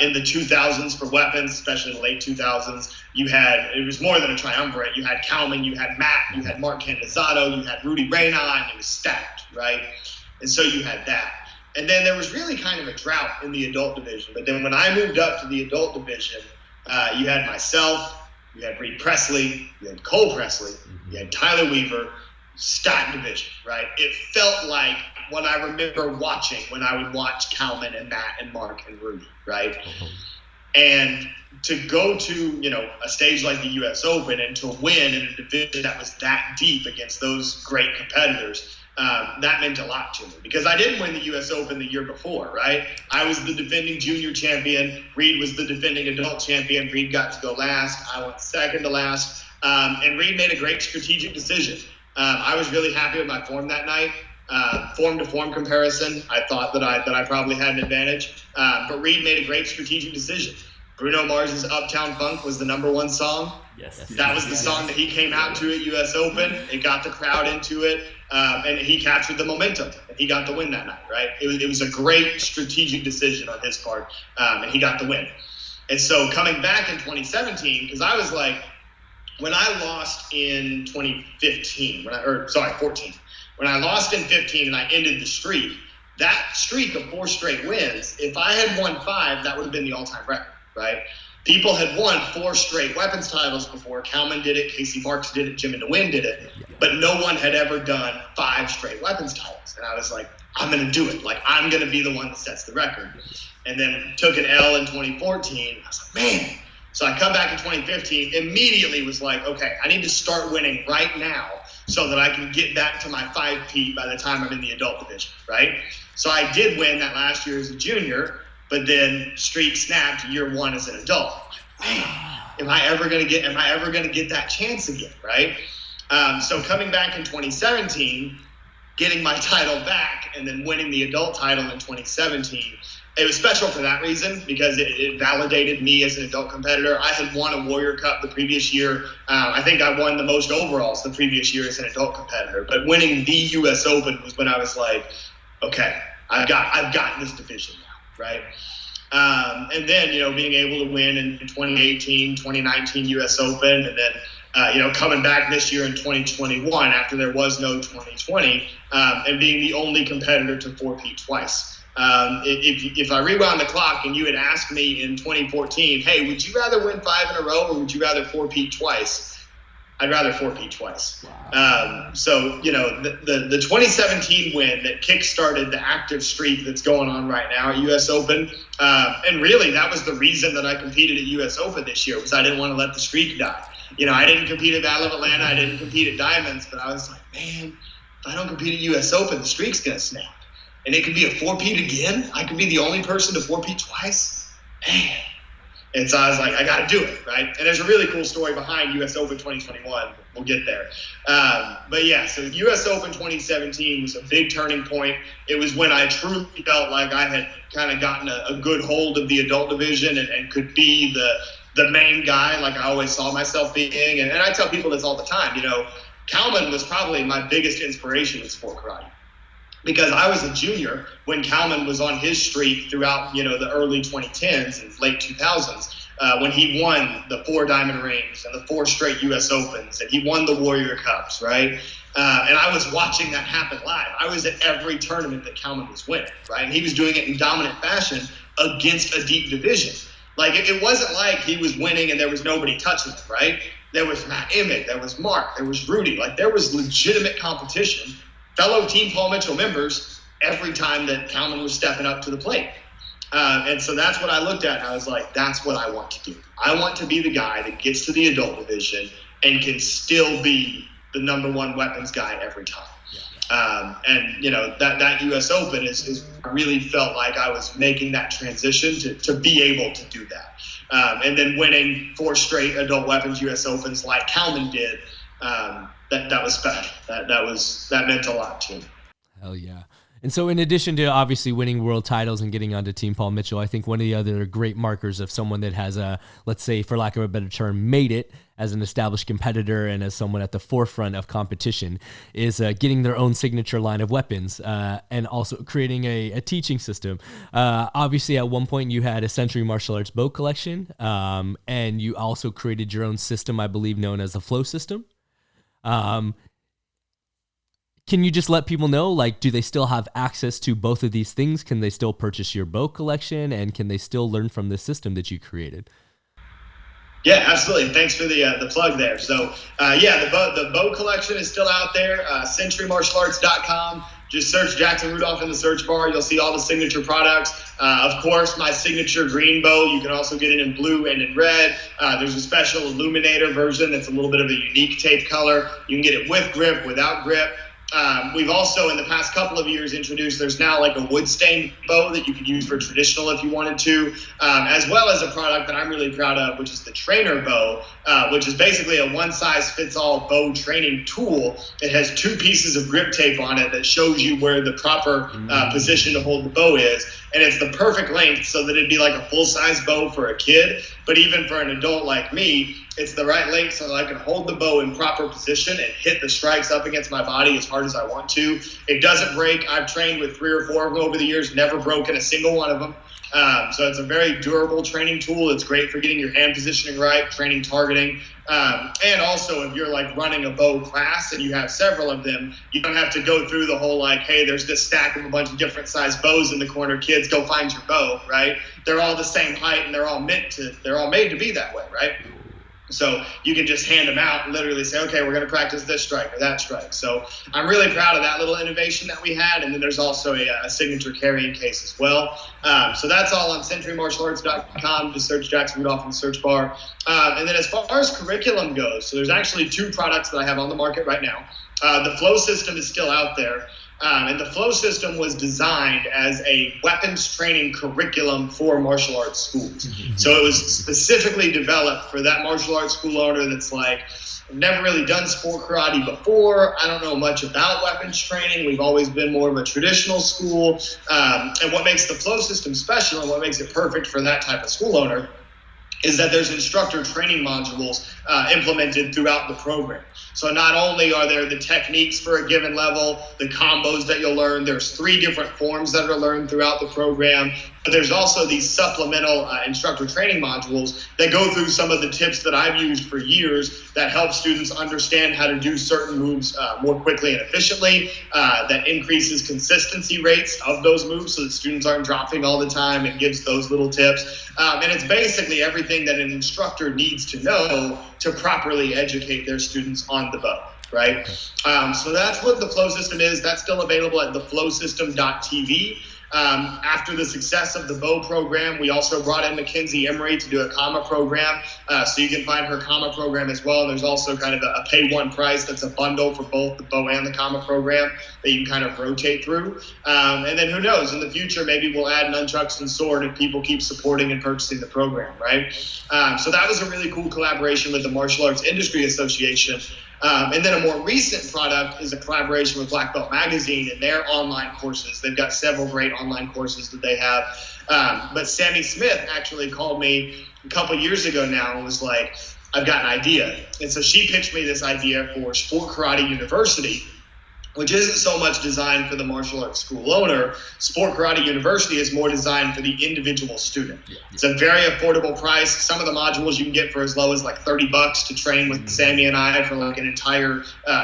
[SPEAKER 1] In the 2000s for weapons, especially the late 2000s, it was more than a triumvirate. You had Kalman, you had Matt, you had Mark Candizato, you had Rudy Reyna, and it was stacked, right? And so you had that. And then there was really kind of a drought in the adult division. But then when I moved up to the adult division, you had myself, you had Reed Presley, you had Cole Presley, you had Tyler Weaver, stacked division, right? It felt like what I remember watching when I would watch Kalman and Matt and Mark and Rudy, right? And to go to, a stage like the U.S. Open and to win in a division that was that deep against those great competitors, that meant a lot to me because I didn't win the U.S. Open the year before, right? I was the defending junior champion. Reed was the defending adult champion. Reed got to go last. I went second to last. And Reed made a great strategic decision. I was really happy with my form that night. Form to form comparison, I thought that I probably had an advantage. But Reed made a great strategic decision. Bruno Mars's Uptown Funk was the #1 song.
[SPEAKER 3] Yes.
[SPEAKER 1] That was the song that he came out to at US Open. It got the crowd into it, and he captured the momentum, and he got the win that night, right? It was a great strategic decision on his part, and he got the win. And so coming back in 2017, because I was like, when I lost in 2015, 14, when I lost in 15 and I ended the streak, that streak of 4 straight wins, if I had won 5, that would have been the all-time record, right? People had won 4 straight weapons titles before. Kalman did it, Casey Marks did it, Jim and DeWin did it, but no one had ever done 5 straight weapons titles. And I was like, I'm going to do it. Like, I'm going to be the one that sets the record. And then took an L in 2014. I was like, man. So I come back in 2015, immediately was like, okay, I need to start winning right now so that I can get back to my 5P by the time I'm in the adult division, right? So I did win that last year as a junior, but then streak snapped year 1 as an adult. Man, am I ever gonna get that chance again, right? So coming back in 2017, getting my title back, and then winning the adult title in 2017, it was special for that reason, because it validated me as an adult competitor. I had won a Warrior Cup the previous year. I think I won the most overalls the previous year as an adult competitor. But winning the US Open was when I was like, okay, I've got this division now, right? And then, being able to win in 2018, 2019 US Open, and then, coming back this year in 2021 after there was no 2020, and being the only competitor to 4P twice. If I rewound the clock and you had asked me in 2014, hey, would you rather win 5 in a row or would you rather 4P twice? I'd rather 4P twice. Wow. So, the 2017 win that kickstarted the active streak that's going on right now at US Open, and really that was the reason that I competed at US Open this year, was I didn't want to let the streak die. I didn't compete at Battle of Atlanta, I didn't compete at Diamonds, but I was like, man, if I don't compete at US Open, the streak's going to snap. And it could be a 4P again. I could be the only person to 4P twice. Man. And so I was like, I got to do it, right? And there's a really cool story behind US Open 2021. We'll get there. But yeah, so US Open 2017 was a big turning point. It was when I truly felt like I had kind of gotten a good hold of the adult division and could be the main guy like I always saw myself being. And I tell people this all the time. Kalman was probably my biggest inspiration in sport karate. Because I was a junior when Kalman was on his streak throughout, the early 2010s and late 2000s, when he won the 4 diamond rings and the 4 straight US Opens, and he won the Warrior Cups, right? And I was watching that happen live. I was at every tournament that Kalman was winning, right? And he was doing it in dominant fashion against a deep division. Like, it wasn't like he was winning and there was nobody touching him, right? There was Matt Emmett, there was Mark, there was Rudy. Like, there was legitimate competition. Fellow Team Paul Mitchell members every time that Kalman was stepping up to the plate. And so that's what I looked at, and I was like, that's what I want to do. I want to be the guy that gets to the adult division and can still be the #1 weapons guy every time. And that US Open is I really felt like I was making that transition to be able to do that. And then winning 4 straight adult weapons US Opens like Kalman did, that was special. That meant a lot to me.
[SPEAKER 2] Hell yeah. And so in addition to obviously winning world titles and getting onto Team Paul Mitchell, I think one of the other great markers of someone that has let's say, for lack of a better term, made it as an established competitor and as someone at the forefront of competition is getting their own signature line of weapons and also creating a teaching system. Obviously, at one point you had a Century Martial Arts bow collection, and you also created your own system, I believe, known as the Flow System. Can you just let people know, like, do they still have access to both of these things? Can they still purchase your bow collection, and can they still learn from this system that you created?
[SPEAKER 1] Yeah, absolutely. Thanks for the plug there. So, the bow collection is still out there. CenturyMartialArts.com. Just search Jackson Rudolph in the search bar. You'll see all the signature products. Of course, my signature green bow. You can also get it in blue and in red. There's a special illuminator version that's a little bit of a unique tape color. You can get it with grip, without grip. We've also, in the past couple of years, introduced, there's now like a wood stained bow that you could use for traditional if you wanted to, as well as a product that I'm really proud of, which is the trainer bow, which is basically a one-size-fits-all bow training tool. It has 2 pieces of grip tape on it that shows you where the proper position to hold the bow is. And it's the perfect length so that it'd be like a full-size bow for a kid. But even for an adult like me, it's the right length so that I can hold the bow in proper position and hit the strikes up against my body as hard as I want to. It doesn't break. I've trained with 3 or 4 of them over the years, never broken a single one of them. So it's a very durable training tool. It's great for getting your hand positioning right, training targeting. And also, if you're like running a bow class and you have several of them, you don't have to go through the whole like, hey, there's this stack of a bunch of different size bows in the corner. Kids, go find your bow, right? They're all the same height and they're all made to be that way, right? So you can just hand them out and literally say, okay, we're going to practice this strike or that strike. So I'm really proud of that little innovation that we had. And then there's also a signature carrying case as well. So that's all on centurymartialarts.com. Just search Jackson Rudolph in the search bar. And then as far as curriculum goes, so there's actually 2 products that I have on the market right now. The Flow system is still out there. And the Flow system was designed as a weapons training curriculum for martial arts schools. Mm-hmm. So it was specifically developed for that martial arts school owner that's like, I've never really done sport karate before. I don't know much about weapons training. We've always been more of a traditional school. And what makes the Flow system special and what makes it perfect for that type of school owner is that there's instructor training modules implemented throughout the program. So not only are there the techniques for a given level, the combos that you'll learn, there's 3 different forms that are learned throughout the program, but there's also these supplemental instructor training modules that go through some of the tips that I've used for years that help students understand how to do certain moves more quickly and efficiently, that increases consistency rates of those moves so that students aren't dropping all the time. It gives those little tips. And it's basically everything that an instructor needs to know to properly educate their students on the bow, right? So that's what the Flow system is. That's still available at theflowsystem.tv. After the success of the bow program, we also brought in Mackenzie Emery to do a comma program. So you can find her comma program as well. And there's also kind of a pay one price that's a bundle for both the bow and the comma program that you can kind of rotate through. And then who knows, in the future, maybe we'll add nunchucks and sword if people keep supporting and purchasing the program, right? So that was a really cool collaboration with the Martial Arts Industry Association. And then a more recent product is a collaboration with Black Belt Magazine and their online courses. They've got several great online courses that they have. But Sammy Smith actually called me a couple years ago now and was like, I've got an idea. And so she pitched me this idea for Sport Karate University, which isn't so much designed for the martial arts school owner. Sport Karate University is more designed for the individual student. It's a very affordable price. Some of the modules you can get for as low as like $30 to train with Sammy and I for like an entire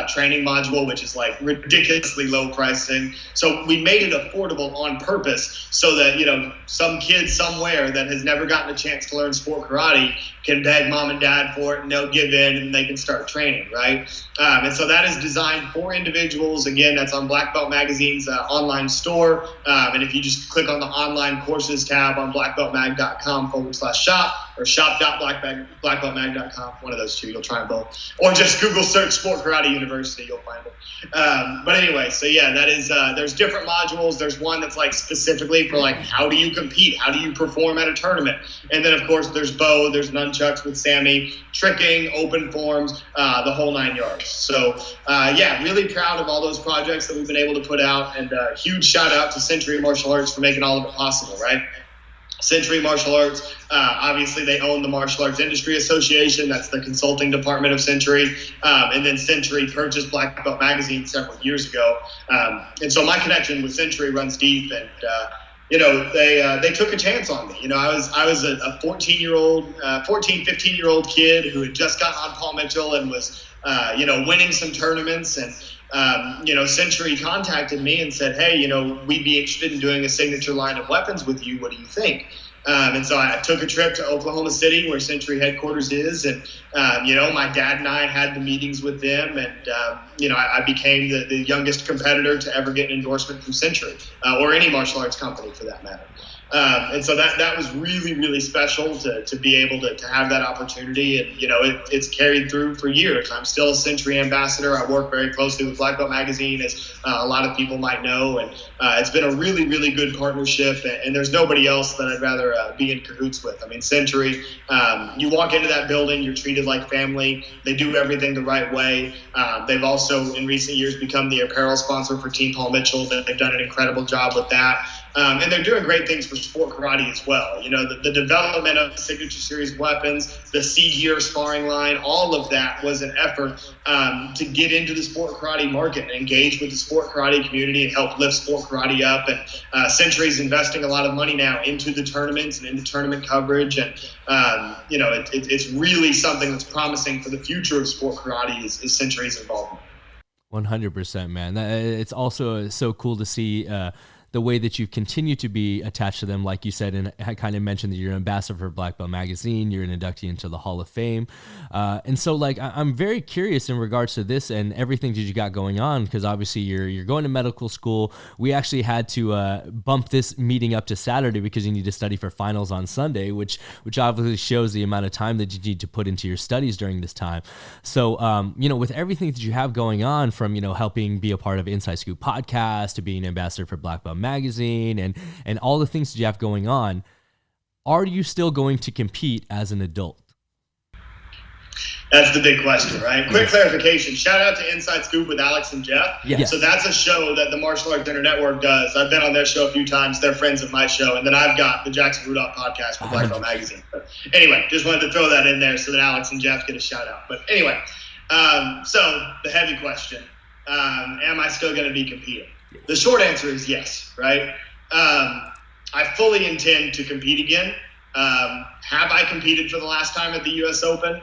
[SPEAKER 1] training module, which is like ridiculously low pricing. So we made it affordable on purpose so that, you know, some kid somewhere that has never gotten a chance to learn sport karate can beg mom and dad for it and they'll give in and they can start training, right? And so that is designed for individuals. Again, that's on Black Belt Magazine's online store. And if you just click on the online courses tab on blackbeltmag.com/shop or shop.blackbeltmag.com, one of those two, you'll try them both. Or just Google search Sport Karate University, you'll find it. But anyway, so yeah, that is, there's different modules. There's one that's like specifically for like, how do you compete? How do you perform at a tournament? And then of course there's bow, there's nunchucks with Sammy, tricking, open forms, the whole 9 yards. So yeah, really proud of all those projects that we've been able to put out, and huge shout out to Century Martial Arts for making all of it possible, right? Century Martial Arts, obviously they own the Martial Arts Industry Association. That's the consulting department of Century. And then Century purchased Black Belt Magazine several years ago. And so my connection with Century runs deep, and you know, they took a chance on me. You know, I was a 15-year-old kid who had just gotten on Paul Mitchell and was, you know, winning some tournaments. And, you know, Century contacted me and said, hey, you know, we'd be interested in doing a signature line of weapons with you. What do you think? And so I took a trip to Oklahoma City, where Century headquarters is. And, you know, my dad and I had the meetings with them. And, you know, I became the youngest competitor to ever get an endorsement from Century, or any martial arts company for that matter. And so that was really, really special to be able to have that opportunity. And, it's carried through for years. I'm still a Century ambassador. I work very closely with Black Belt Magazine, as a lot of people might know. And it's been a really, really good partnership. And there's nobody else that I'd rather be in cahoots with. I mean, Century, you walk into that building, you're treated like family. They do everything the right way. They've also, in recent years, become the apparel sponsor for Team Paul Mitchell. They've done an incredible job with that. And they're doing great things for sport karate as well. The development of the Signature Series weapons, the C-Gear sparring line, all of that was an effort to get into the sport karate market and engage with the sport karate community and help lift sport karate up. And Century's investing a lot of money now into the tournaments and into tournament coverage. And, it's really something that's promising for the future of sport karate is Century's involvement.
[SPEAKER 2] 100%, man. It's also so cool to see the way that you continue to be attached to them, like you said, and I kind of mentioned that you're an ambassador for Black Belt Magazine, you're an inductee into the Hall of Fame. And so I'm very curious in regards to this and everything that you got going on, because obviously you're going to medical school. We actually had to bump this meeting up to Saturday because you need to study for finals on Sunday, which obviously shows the amount of time that you need to put into your studies during this time. So, with everything that you have going on, from, helping be a part of Inside Scoop podcast to being an ambassador for Black Belt Magazine and all the things that you have going on, are you still going to compete as an adult?
[SPEAKER 1] That's the big question, right? Quick clarification. Shout out to Inside Scoop with Alex and Jeff.
[SPEAKER 2] Yes.
[SPEAKER 1] So that's a show that the Martial Arts Dinner Network does. I've been on their show a few times. They're friends of my show. And then I've got the Jackson Rudolph podcast for Black Belt Magazine. But anyway, just wanted to throw that in there so that Alex and Jeff get a shout out. But anyway, so the heavy question, am I still going to be competing? The short answer is yes, right? I fully intend to compete again. Have I competed for the last time at the US Open?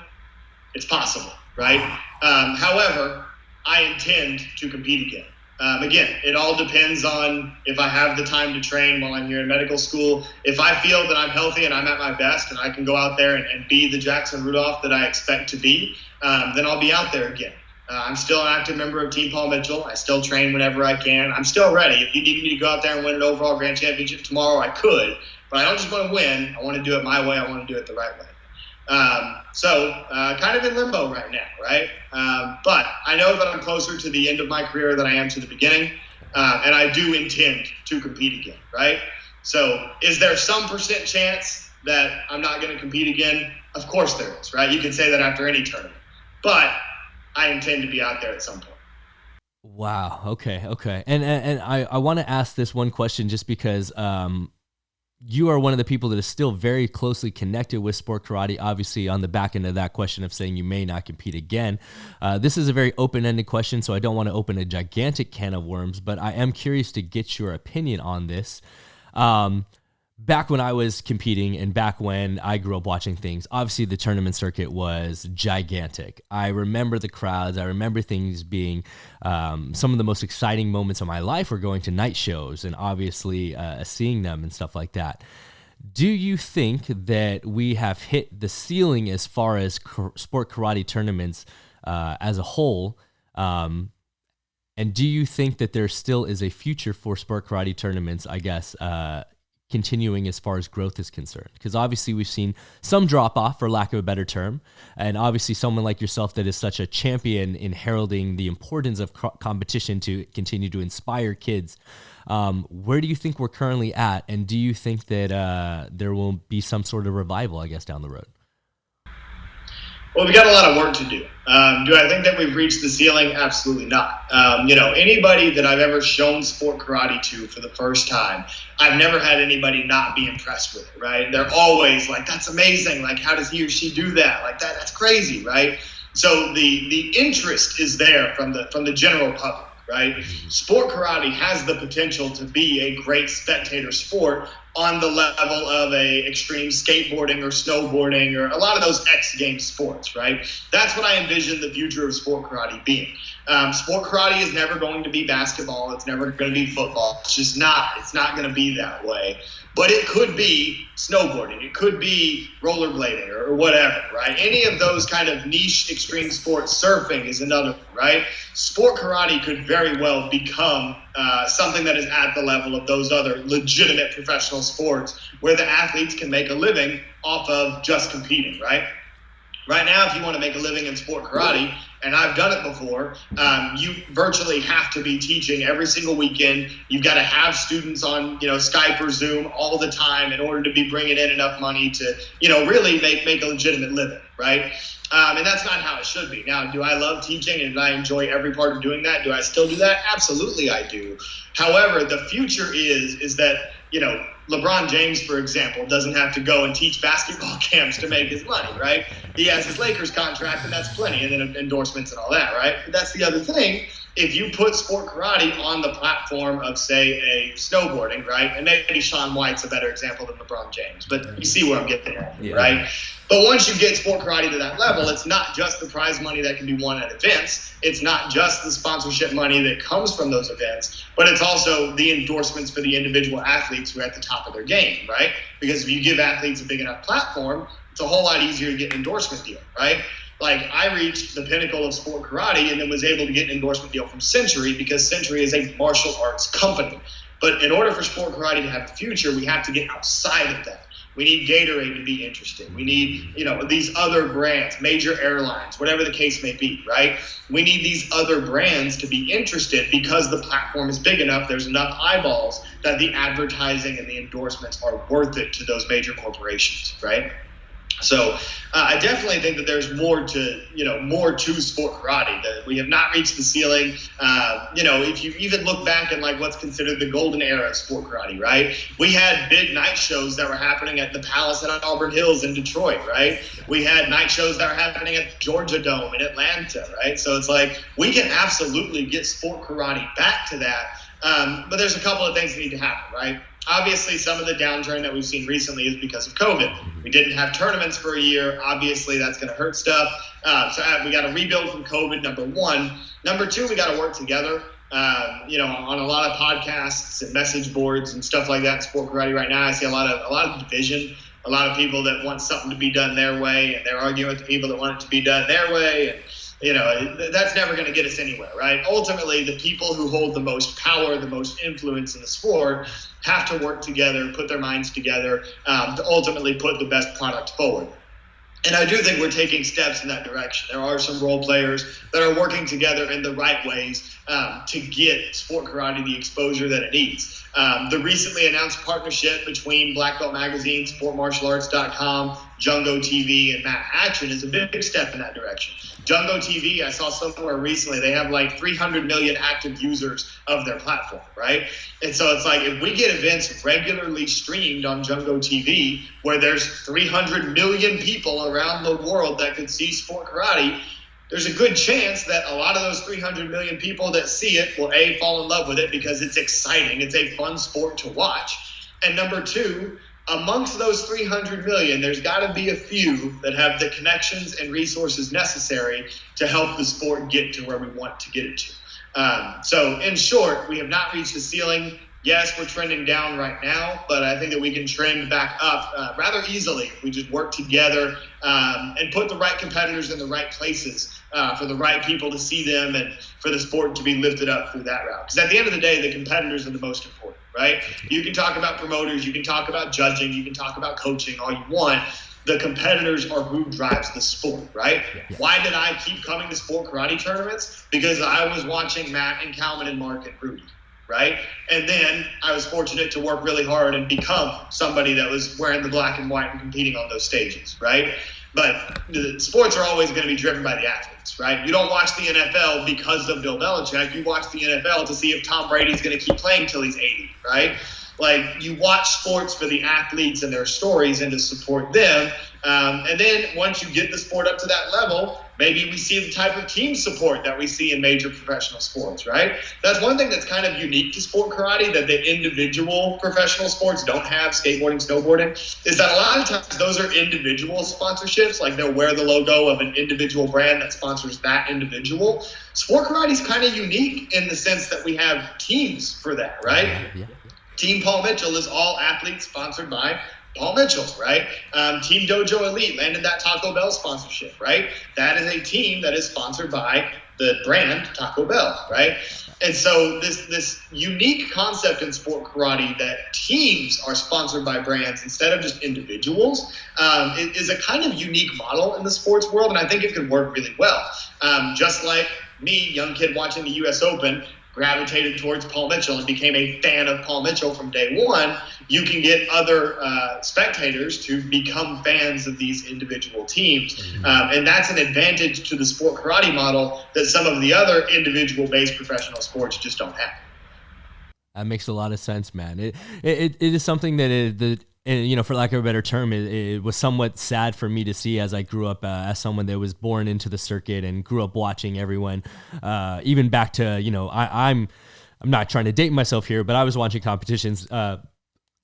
[SPEAKER 1] It's possible, right? However, I intend to compete again. Again, it all depends on if I have the time to train while I'm here in medical school. If I feel that I'm healthy and I'm at my best and I can go out there and be the Jackson Rudolph that I expect to be, then I'll be out there again. I'm still an active member of Team Paul Mitchell. I still train whenever I can. I'm still ready. If you need me to go out there and win an overall grand championship tomorrow, I could. But I don't just want to win. I want to do it my way. I want to do it the right way. So kind of in limbo right now, right? But I know that I'm closer to the end of my career than I am to the beginning. And I do intend to compete again, right? So is there some percent chance that I'm not going to compete again? Of course there is, right? You can say that after any tournament. But I intend to be out there at some point.
[SPEAKER 2] Wow. Okay. And I want to ask this one question just because you are one of the people that is still very closely connected with sport karate, obviously on the back end of that question of saying you may not compete again. This is a very open-ended question, so I don't want to open a gigantic can of worms, but I am curious to get your opinion on this. Back when I was competing and back when I grew up watching things, obviously the tournament circuit was gigantic. I remember the crowds. I remember things being some of the most exciting moments of my life were going to night shows and obviously seeing them and stuff like that. Do you think that we have hit the ceiling as far as sport karate tournaments as a whole? And do you think that there still is a future for sport karate tournaments, I guess, continuing as far as growth is concerned? Because obviously we've seen some drop off, for lack of a better term, and obviously someone like yourself that is such a champion in heralding the importance of competition to continue to inspire kids. Where do you think we're currently at, and do you think that there will be some sort of revival, I guess, down the road?
[SPEAKER 1] Well, we got a lot of work to do. Do I think that we've reached the ceiling? Absolutely not. Anybody that I've ever shown sport karate to for the first time, I've never had anybody not be impressed with it, right? They're always like, that's amazing. Like, how does he or she do that? Like, that's crazy, right? So the interest is there from the general public, right? Sport karate has the potential to be a great spectator sport on the level of a extreme skateboarding or snowboarding or a lot of those X Games sports, right? That's what I envision the future of sport karate being. Sport karate is never going to be basketball. It's never going to be football. It's just not. It's not going to be that way. But it could be snowboarding. It could be rollerblading or whatever, right? Any of those kind of niche extreme sports. Surfing is another, right? Sport karate could very well become something that is at the level of those other legitimate professional professional sports where the athletes can make a living off of just competing, right? Right now, if you want to make a living in sport karate, and I've done it before, you virtually have to be teaching every single weekend. You've got to have students on, Skype or Zoom all the time in order to be bringing in enough money to, really make a legitimate living, right? And that's not how it should be. Now, do I love teaching and I enjoy every part of doing that? Do I still do that? Absolutely, I do. However, the future is that, LeBron James, for example, doesn't have to go and teach basketball camps to make his money, right? He has his Lakers contract, and that's plenty, and then endorsements and all that, right? But that's the other thing. If you put sport karate on the platform of, say, a snowboarding, right? And maybe Shaun White's a better example than LeBron James, but you see where I'm getting at, right? But once you get sport karate to that level, it's not just the prize money that can be won at events. It's not just the sponsorship money that comes from those events, but it's also the endorsements for the individual athletes who are at the top of their game, right? Because if you give athletes a big enough platform, it's a whole lot easier to get an endorsement deal, right? Like, I reached the pinnacle of sport karate and then was able to get an endorsement deal from Century because Century is a martial arts company. But in order for sport karate to have a future, we have to get outside of that. We need Gatorade to be interested. We need, these other brands, major airlines, whatever the case may be, right? We need these other brands to be interested because the platform is big enough, there's enough eyeballs that the advertising and the endorsements are worth it to those major corporations, right? So I definitely think that there's more to sport karate. That we have not reached the ceiling. If you even look back at like what's considered the golden era of sport karate, right? We had big night shows that were happening at the Palace at Auburn Hills in Detroit, right? We had night shows that were happening at the Georgia Dome in Atlanta, right? So it's like we can absolutely get sport karate back to that. But there's a couple of things that need to happen, right? Obviously, some of the downturn that we've seen recently is because of COVID. We didn't have tournaments for a year. Obviously, that's going to hurt stuff. So we got to rebuild from COVID, number one. Number two, we got to work together. On a lot of podcasts and message boards and stuff like that in sport karate right now, I see a lot of division, a lot of people that want something to be done their way, and they're arguing with the people that want it to be done their way. And that's never going to get us anywhere, right? Ultimately, the people who hold the most power, the most influence in the sport have to work together, put their minds together to ultimately put the best product forward. And I do think we're taking steps in that direction. There are some role players that are working together in the right ways to get sport karate the exposure that it needs. The recently announced partnership between Black Belt Magazine, SportMartialArts.com, Jungo TV, and Matt Action is a big step in that direction. Jungo TV, I saw somewhere recently, they have like 300 million active users of their platform, right? And so it's like, if we get events regularly streamed on Jungo TV, where there's 300 million people around the world that could see sport karate, there's a good chance that a lot of those 300 million people that see it will, A, fall in love with it because it's exciting. It's a fun sport to watch. And number two, amongst those 300 million, there's got to be a few that have the connections and resources necessary to help the sport get to where we want to get it to. So in short, we have not reached the ceiling. Yes, we're trending down right now, but I think that we can trend back up rather easily if we just work together and put the right competitors in the right places for the right people to see them and for the sport to be lifted up through that route. Because at the end of the day, the competitors are the most important, right? You can talk about promoters, you can talk about judging, you can talk about coaching all you want. The competitors are who drives the sport, right? Yeah. Why did I keep coming to sport karate tournaments? Because I was watching Matt and Calvin and Mark and Rudy. Right? And then I was fortunate to work really hard and become somebody that was wearing the black and white and competing on those stages, right? But the sports are always going to be driven by the athletes, right? You don't watch the NFL because of Bill Belichick. You watch the NFL to see if Tom Brady's going to keep playing till he's 80, right? Like, you watch sports for the athletes and their stories and to support them. And then once you get the sport up to that level, maybe we see the type of team support that we see in major professional sports, right? That's one thing that's kind of unique to sport karate that the individual professional sports don't have, skateboarding, snowboarding, is that a lot of times those are individual sponsorships. Like, they'll wear the logo of an individual brand that sponsors that individual. Sport karate is kind of unique in the sense that we have teams for that, right? Yeah. Team Paul Mitchell is all athletes sponsored by Paul Mitchell, right? Team Dojo Elite landed that Taco Bell sponsorship, right? That is a team that is sponsored by the brand Taco Bell, right? And so this unique concept in sport karate that teams are sponsored by brands instead of just individuals is a kind of unique model in the sports world, and I think it could work really well. Just like me, young kid watching the US Open, gravitated towards Paul Mitchell and became a fan of Paul Mitchell from day one, you can get other spectators to become fans of these individual teams. And that's an advantage to the sport karate model that some of the other individual-based professional sports just don't have.
[SPEAKER 2] That makes a lot of sense, man. It is something that and, you know, for lack of a better term, it was somewhat sad for me to see as I grew up as someone that was born into the circuit and grew up watching everyone, even back to, you know, I'm not trying to date myself here, but I was watching competitions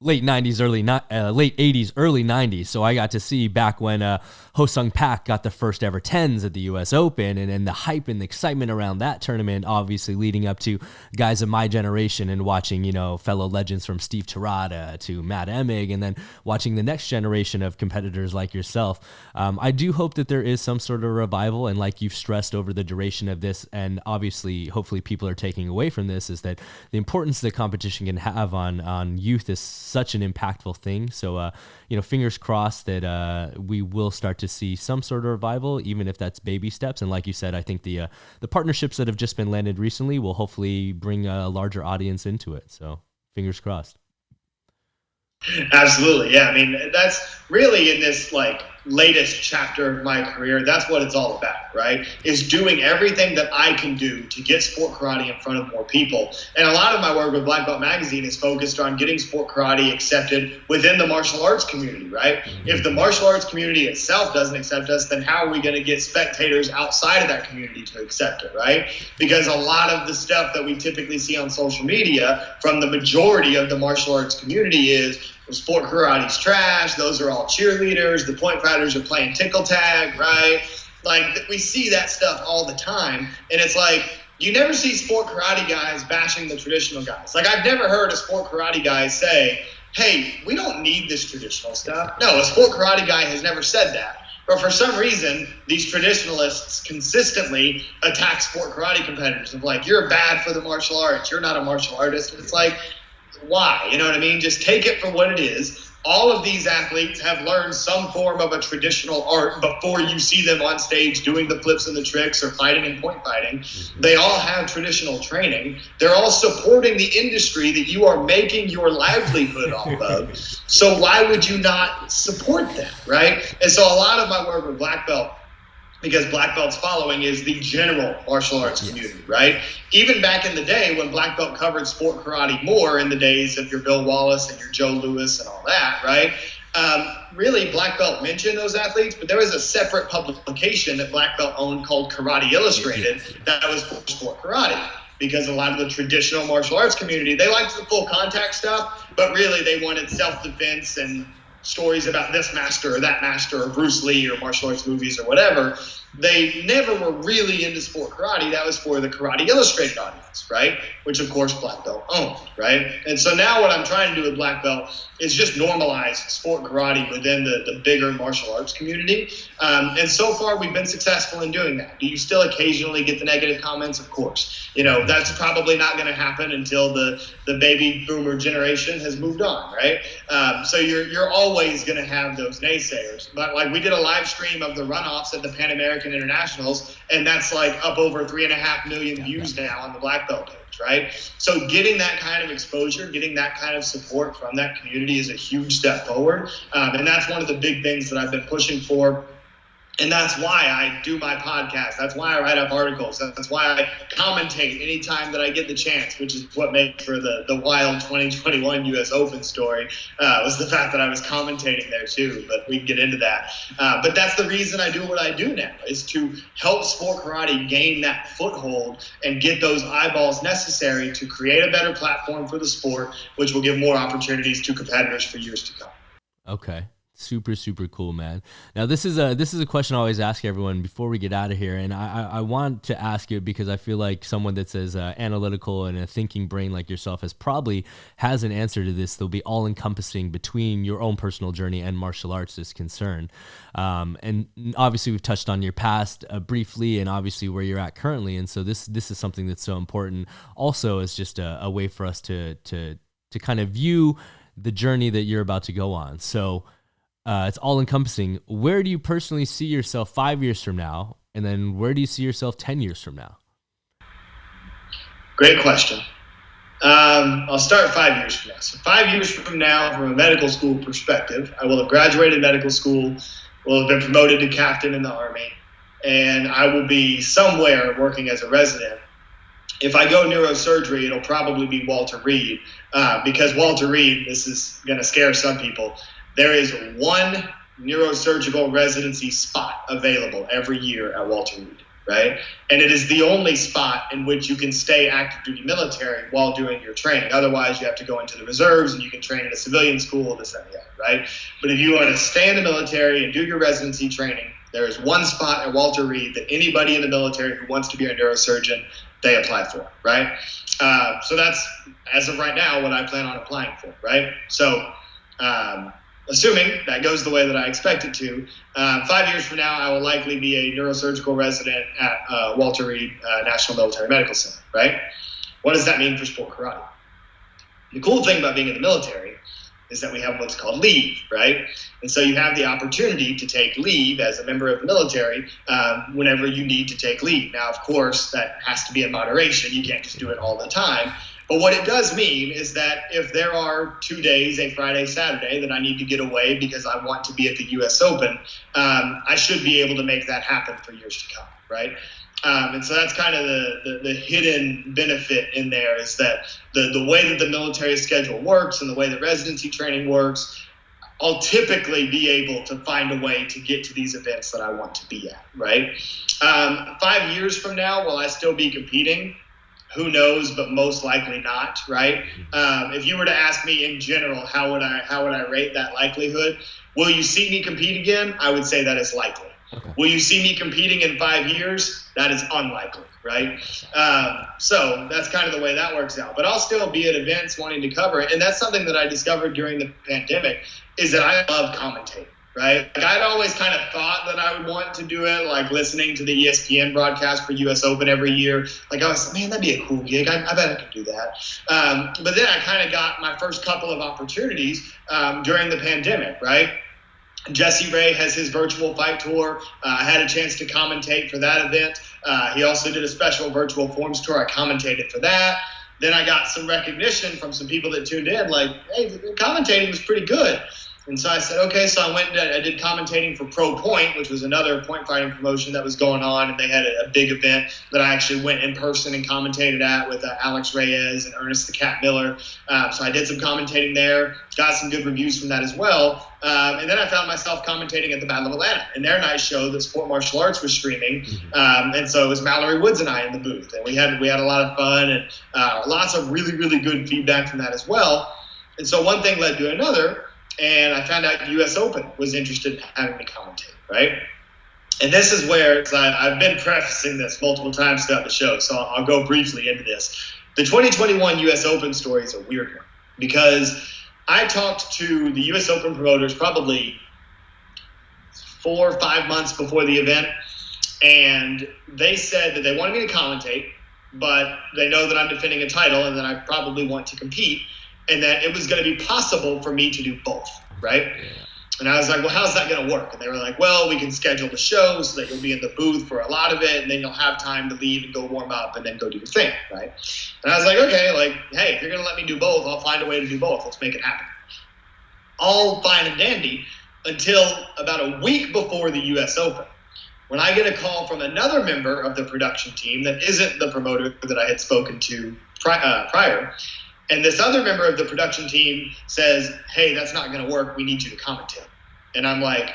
[SPEAKER 2] late 90s, late 80s, early 90s. So I got to see back when Ho Sung Pak got the first ever 10s at the US Open, and the hype and the excitement around that tournament, obviously leading up to guys of my generation and watching, you know, fellow legends from Steve Terada to Matt Emig, and then watching the next generation of competitors like yourself. I do hope that there is some sort of revival, and like you've stressed over the duration of this, and obviously, hopefully people are taking away from this, is that the importance that competition can have on youth is such an impactful thing. So, you know, fingers crossed that we will start to see some sort of revival, even if that's baby steps. And like you said, I think the partnerships that have just been landed recently will hopefully bring a larger audience into it. So fingers crossed.
[SPEAKER 1] Absolutely. Yeah. I mean, that's really in this like latest chapter of my career. That's what it's all about, right? Is doing everything that I can do to get sport karate in front of more people. And a lot of my work with Black Belt Magazine is focused on getting sport karate accepted within the martial arts community, right? If the martial arts community itself doesn't accept us, then how are we going to get spectators outside of that community to accept it, right? Because a lot of the stuff that we typically see on social media from the majority of the martial arts community is, well, sport karate's trash. Those are all cheerleaders. The point fighters are playing tickle tag, right? Like, we see that stuff all the time. And it's like, you never see sport karate guys bashing the traditional guys. Like, I've never heard a sport karate guy say, hey, we don't need this traditional stuff. No, a sport karate guy has never said that. But for some reason, these traditionalists consistently attack sport karate competitors of like, you're bad for the martial arts. You're not a martial artist. And it's like, why? You know what I mean? Just take it for what it is. All of these athletes have learned some form of a traditional art before you see them on stage doing the flips and the tricks or fighting and point fighting. They all have traditional training. They're all supporting the industry that you are making your livelihood off of. So why would you not support that, right? And so a lot of my work with Black Belt, because Black Belt's following is the general martial arts community, right? Even back in the day when Black Belt covered sport karate more in the days of your Bill Wallace and your Joe Louis and all that, right? Really, Black Belt mentioned those athletes, but there was a separate publication that Black Belt owned called Karate Illustrated that was for sport karate. Because a lot of the traditional martial arts community, they liked the full contact stuff, but really they wanted self-defense and stories about this master or that master or Bruce Lee or martial arts movies or whatever. They never were really into sport karate. That was for the Karate Illustrated audience, right? Which, of course, Black Belt owned, right? And so now what I'm trying to do with Black Belt is just normalize sport karate within the bigger martial arts community. And so far, we've been successful in doing that. Do you still occasionally get the negative comments? Of course. You know, that's probably not going to happen until the baby boomer generation has moved on, right? So you're always going to have those naysayers. But, like, we did a live stream of the runoffs at the Pan American Internationals, and that's like up over 3.5 million views now on the Black Belt page, right? So getting that kind of exposure, getting that kind of support from that community is a huge step forward. And that's one of the big things that I've been pushing for. And that's why I do my podcast. That's why I write up articles. That's why I commentate anytime that I get the chance, which is what made for the wild 2021 US Open story, was the fact that I was commentating there too, but we can get into that. But that's the reason I do what I do now, is to help sport karate gain that foothold and get those eyeballs necessary to create a better platform for the sport, which will give more opportunities to competitors for years to come.
[SPEAKER 2] Okay. Super, super cool, man. Now this is a question I always ask everyone before we get out of here, and I want to ask you because I feel like someone that's as analytical and a thinking brain like yourself has an answer to this. They'll be all encompassing between your own personal journey and martial arts is concerned. And obviously we've touched on your past briefly, and obviously where you're at currently. And so this is something that's so important. Also, as just a way for us to kind of view the journey that you're about to go on. So. It's all encompassing. Where do you personally see yourself 5 years from now? And then where do you see yourself 10 years from now?
[SPEAKER 1] Great question. I'll start 5 years from now. So 5 years from now, from a medical school perspective, I will have graduated medical school, will have been promoted to captain in the Army, and I will be somewhere working as a resident. If I go neurosurgery, it'll probably be Walter Reed, because Walter Reed, this is going to scare some people, there is one neurosurgical residency spot available every year at Walter Reed, right? And it is the only spot in which you can stay active duty military while doing your training. Otherwise, you have to go into the reserves and you can train at a civilian school, this and that, right? But if you want to stay in the military and do your residency training, there is one spot at Walter Reed that anybody in the military who wants to be a neurosurgeon, they apply for, right? So that's, as of right now, what I plan on applying for, right? So, assuming that goes the way that I expect it to, 5 years from now, I will likely be a neurosurgical resident at Walter Reed National Military Medical Center, right? What does that mean for sport karate? The cool thing about being in the military is that we have what's called leave, right? And so you have the opportunity to take leave as a member of the military whenever you need to take leave. Now, of course, that has to be in moderation. You can't just do it all the time. But what it does mean is that if there are 2 days, a Friday, Saturday, that I need to get away because I want to be at the US Open, I should be able to make that happen for years to come, right? And so that's kind of the hidden benefit in there, is that the way that the military schedule works and the way that residency training works, I'll typically be able to find a way to get to these events that I want to be at, right? 5 years from now, will I still be competing? Who knows, but most likely not, right? If you were to ask me in general, how would I rate that likelihood? Will you see me compete again? I would say that is likely. Okay. Will you see me competing in 5 years? That is unlikely, right? So that's kind of the way that works out. But I'll still be at events wanting to cover it. And that's something that I discovered during the pandemic, is that I love commentating. Right? Like, I'd always kind of thought that I would want to do it, like listening to the ESPN broadcast for US Open every year. Like, I was, man, that'd be a cool gig. I bet I could do that. But then I kind of got my first couple of opportunities during the pandemic, right? Jesse Ray has his virtual fight tour. I had a chance to commentate for that event. He also did a special virtual forms tour. I commentated for that. Then I got some recognition from some people that tuned in, like, hey, the commentating was pretty good. And so I said, okay, so I went and I did commentating for Pro Point, which was another point fighting promotion that was going on. And they had a big event that I actually went in person and commentated at with Alex Reyes and Ernest the Cat Miller. So I did some commentating there, got some good reviews from that as well. And then I found myself commentating at the Battle of Atlanta and their night show that Sport Martial Arts was streaming. And so it was Mallory Woods and I in the booth. And we had a lot of fun and lots of really, really good feedback from that as well. And so one thing led to another. And I found out US Open was interested in having me commentate, right? And this is where, I've been prefacing this multiple times throughout the show, so I'll go briefly into this. The 2021 US Open story is a weird one, because I talked to the US Open promoters probably 4 or 5 months before the event, and they said that they wanted me to commentate, but they know that I'm defending a title and that I probably want to compete, and that it was going to be possible for me to do both, right? Yeah. And I was like, well, how's that going to work? And they were like, well, we can schedule the show so that you'll be in the booth for a lot of it, and then you'll have time to leave and go warm up and then go do your thing, right? And I was like, okay, like, hey, if you're going to let me do both, I'll find a way to do both. Let's make it happen. All fine and dandy until about a week before the US Open, when I get a call from another member of the production team that isn't the promoter that I had spoken to prior. And this other member of the production team says, hey, that's not going to work. We need you to commentate. And I'm like,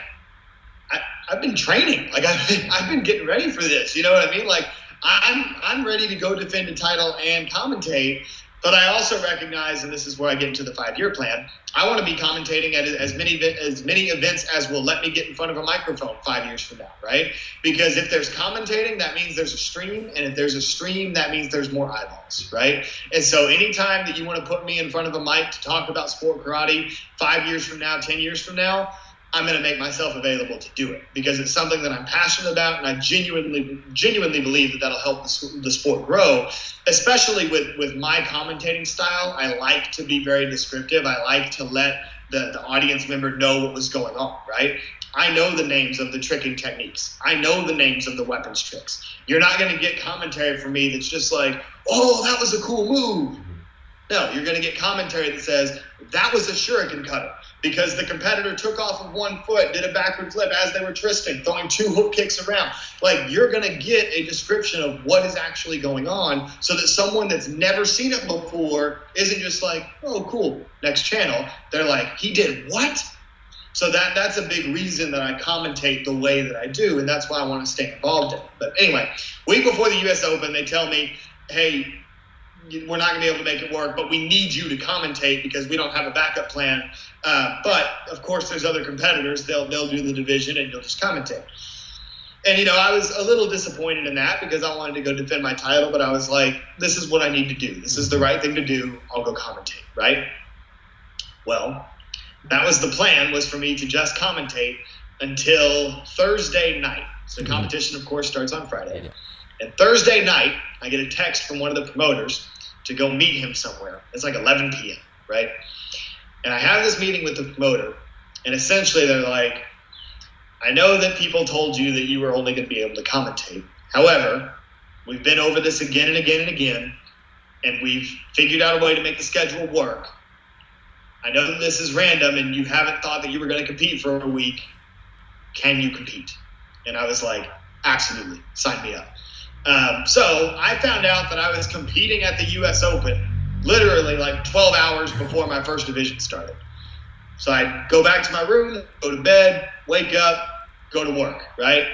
[SPEAKER 1] I've been training. Like, I've been getting ready for this. You know what I mean? Like, I'm ready to go defend a title and commentate. But I also recognize, and this is where I get into the 5-year plan, I want to be commentating at as many events as will let me get in front of a microphone 5 years from now, right? Because if there's commentating, that means there's a stream. And if there's a stream, that means there's more eyeballs, right? And so anytime that you want to put me in front of a mic to talk about sport karate 5 years from now, 10 years from now, I'm going to make myself available to do it because it's something that I'm passionate about, and I genuinely believe that that'll help the sport grow, especially with my commentating style. I like to be very descriptive. I like to let the audience member know what was going on, right? I know the names of the tricking techniques. I know the names of the weapons tricks. You're not going to get commentary from me that's just like, oh, that was a cool move. No, you're going to get commentary that says, that was a shuriken cutter because the competitor took off of one foot, did a backward flip as they were twisting, throwing 2 hook kicks around. Like, you're going to get a description of what is actually going on so that someone that's never seen it before isn't just like, oh, cool, next channel. They're like, he did what? So that's a big reason that I commentate the way that I do, and that's why I want to stay involved in it. But anyway, week before the US Open, they tell me, hey, we're not going to be able to make it work, but we need you to commentate because we don't have a backup plan. But, of course, there's other competitors. They'll do the division, and you'll just commentate. And, I was a little disappointed in that because I wanted to go defend my title, but I was like, this is what I need to do. This is the right thing to do. I'll go commentate, right? Well, that was the plan, was for me to just commentate until Thursday night. So the competition, of course, starts on Friday. And Thursday night, I get a text from one of the promoters to go meet him somewhere. It's like 11 p.m., right? And I have this meeting with the promoter, and essentially they're like, I know that people told you that you were only going to be able to commentate. However, we've been over this again and again and again, and we've figured out a way to make the schedule work. I know that this is random, and you haven't thought that you were going to compete for a week. Can you compete? And I was like, absolutely, sign me up. So I found out that I was competing at the US Open literally like 12 hours before my first division started. So I go back to my room, go to bed, wake up, go to work, right?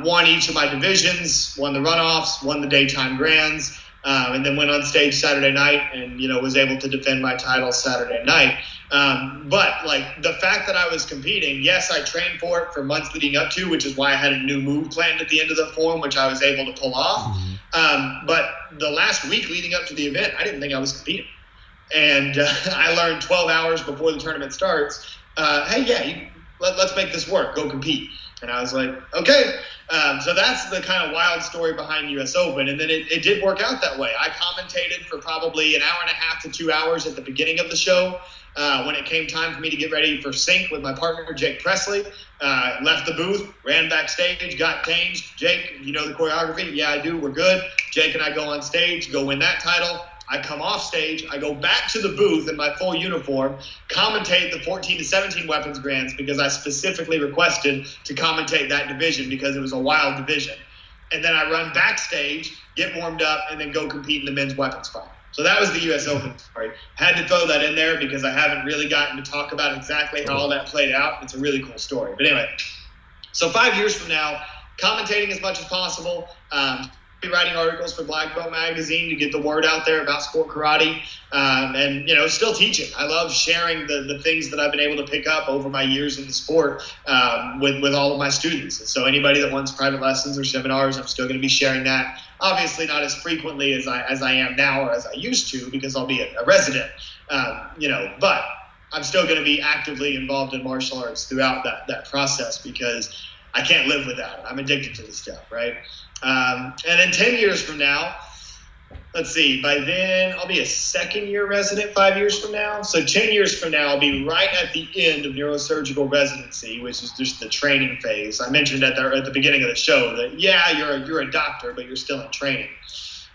[SPEAKER 1] Won each of my divisions, won the runoffs, won the daytime grands, and then went on stage Saturday night and, was able to defend my title Saturday night. But like the fact that I was competing, yes, I trained for it for months leading up to, which is why I had a new move planned at the end of the form, which I was able to pull off. But the last week leading up to the event, I didn't think I was competing. And I learned 12 hours before the tournament starts, hey, let's make this work. Go compete. And I was like, okay. So that's the kind of wild story behind US Open. And then it did work out that way. I commentated for probably an hour and a half to 2 hours at the beginning of the show. When it came time for me to get ready for sync with my partner, Jake Presley, left the booth, ran backstage, got changed. Jake, you know the choreography? Yeah, I do. We're good. Jake and I go on stage, go win that title. I come off stage. I go back to the booth in my full uniform, commentate the 14 to 17 weapons grands because I specifically requested to commentate that division because it was a wild division. And then I run backstage, get warmed up, and then go compete in the men's weapons fight. So that was the US Open story. Had to throw that in there because I haven't really gotten to talk about exactly how all that played out. It's a really cool story. But anyway, so 5 years from now, commentating as much as possible, be writing articles for Black Belt Magazine to get the word out there about sport karate, and still teaching. I love sharing the things that I've been able to pick up over my years in the sport with all of my students. And so anybody that wants private lessons or seminars, I'm still going to be sharing that. Obviously not as frequently as I am now or as I used to because I'll be a resident, but I'm still going to be actively involved in martial arts throughout that process because I can't live without it. I'm addicted to this stuff, right? And then 10 years from now, let's see, by then I'll be a second year resident 5 years from now. So 10 years from now, I'll be right at the end of neurosurgical residency, which is just the training phase. I mentioned at the beginning of the show that, yeah, you're a doctor, but you're still in training.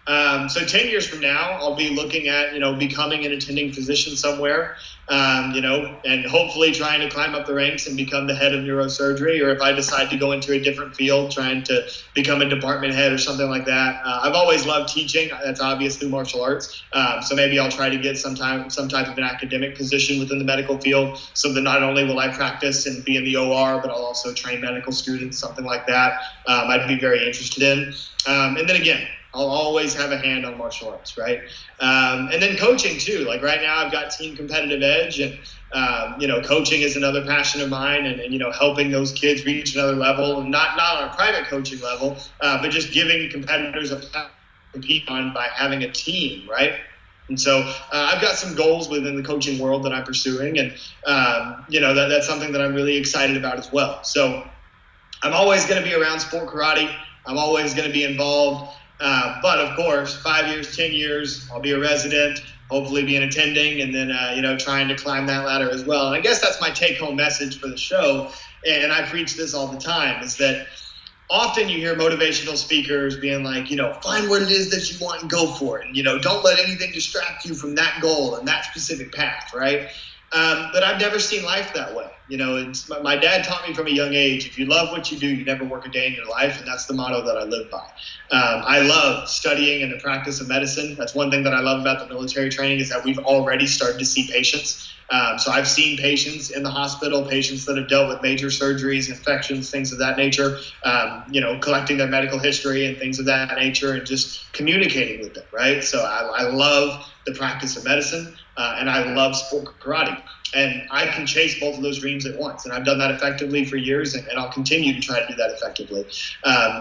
[SPEAKER 1] So 10 years from now, I'll be looking at, becoming an attending physician somewhere, and hopefully trying to climb up the ranks and become the head of neurosurgery. Or if I decide to go into a different field, trying to become a department head or something like that. I've always loved teaching. That's obvious through martial arts. So maybe I'll try to get some type of an academic position within the medical field so that not only will I practice and be in the OR, but I'll also train medical students, something like that. I'd be very interested in. And then again, I'll always have a hand on martial arts, right? And then coaching too. Like right now I've got Team Competitive Edge, and coaching is another passion of mine, and helping those kids reach another level, and not on a private coaching level, but just giving competitors a platform to compete on by having a team, right? And so I've got some goals within the coaching world that I'm pursuing, and that's something that I'm really excited about as well. So I'm always going to be around sport karate. I'm always going to be involved. But of course, 5 years, 10 years, I'll be a resident, hopefully be an attending, and then, trying to climb that ladder as well. And I guess that's my take home message for the show. And I preach this all the time, is that often you hear motivational speakers being like, find what it is that you want and go for it. And, don't let anything distract you from that goal and that specific path, right? But I've never seen life that way. My dad taught me from a young age, if you love what you do, you never work a day in your life. And that's the motto that I live by. I love studying and the practice of medicine. That's one thing that I love about the military training, is that we've already started to see patients. So I've seen patients in the hospital, patients that have dealt with major surgeries, infections, things of that nature, collecting their medical history and things of that nature, and just communicating with them, right? So I love the practice of medicine, and I love sport karate. And I can chase both of those dreams at once. And I've done that effectively for years, and I'll continue to try to do that effectively.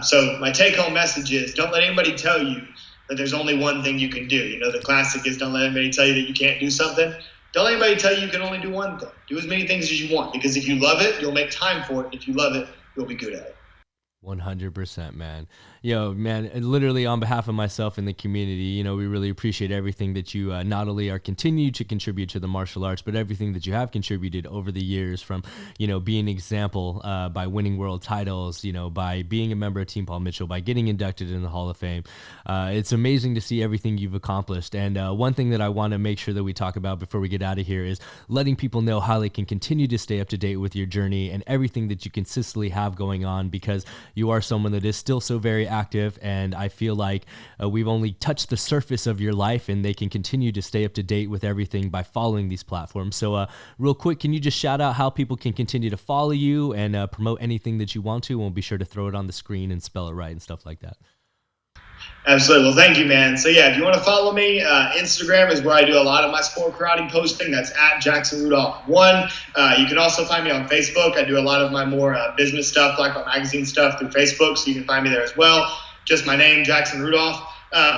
[SPEAKER 1] So my take-home message is, don't let anybody tell you that there's only one thing you can do. The classic is, don't let anybody tell you that you can't do something. Don't let anybody tell you can only do one thing. Do as many things as you want, because if you love it, you'll make time for it. And if you love it, you'll be good at it.
[SPEAKER 2] 100%, man. Man, literally on behalf of myself and the community, we really appreciate everything that you not only are continue to contribute to the martial arts, but everything that you have contributed over the years, from, being an example by winning world titles, by being a member of Team Paul Mitchell, by getting inducted in the Hall of Fame. It's amazing to see everything you've accomplished. And one thing that I want to make sure that we talk about before we get out of here is letting people know how they can continue to stay up to date with your journey and everything that you consistently have going on, because you are someone that is still so very active, and I feel like we've only touched the surface of your life, and they can continue to stay up to date with everything by following these platforms. So real quick, can you just shout out how people can continue to follow you and promote anything that you want to? We'll be sure to throw it on the screen and spell it right and stuff like that.
[SPEAKER 1] Absolutely. Well, thank you, man. So yeah, if you want to follow me, Instagram is where I do a lot of my sport karate posting. That's at Jackson Rudolph 1. You can also find me on Facebook. I do a lot of my more business stuff, like my magazine stuff, through Facebook. So you can find me there as well. Just my name, Jackson Rudolph.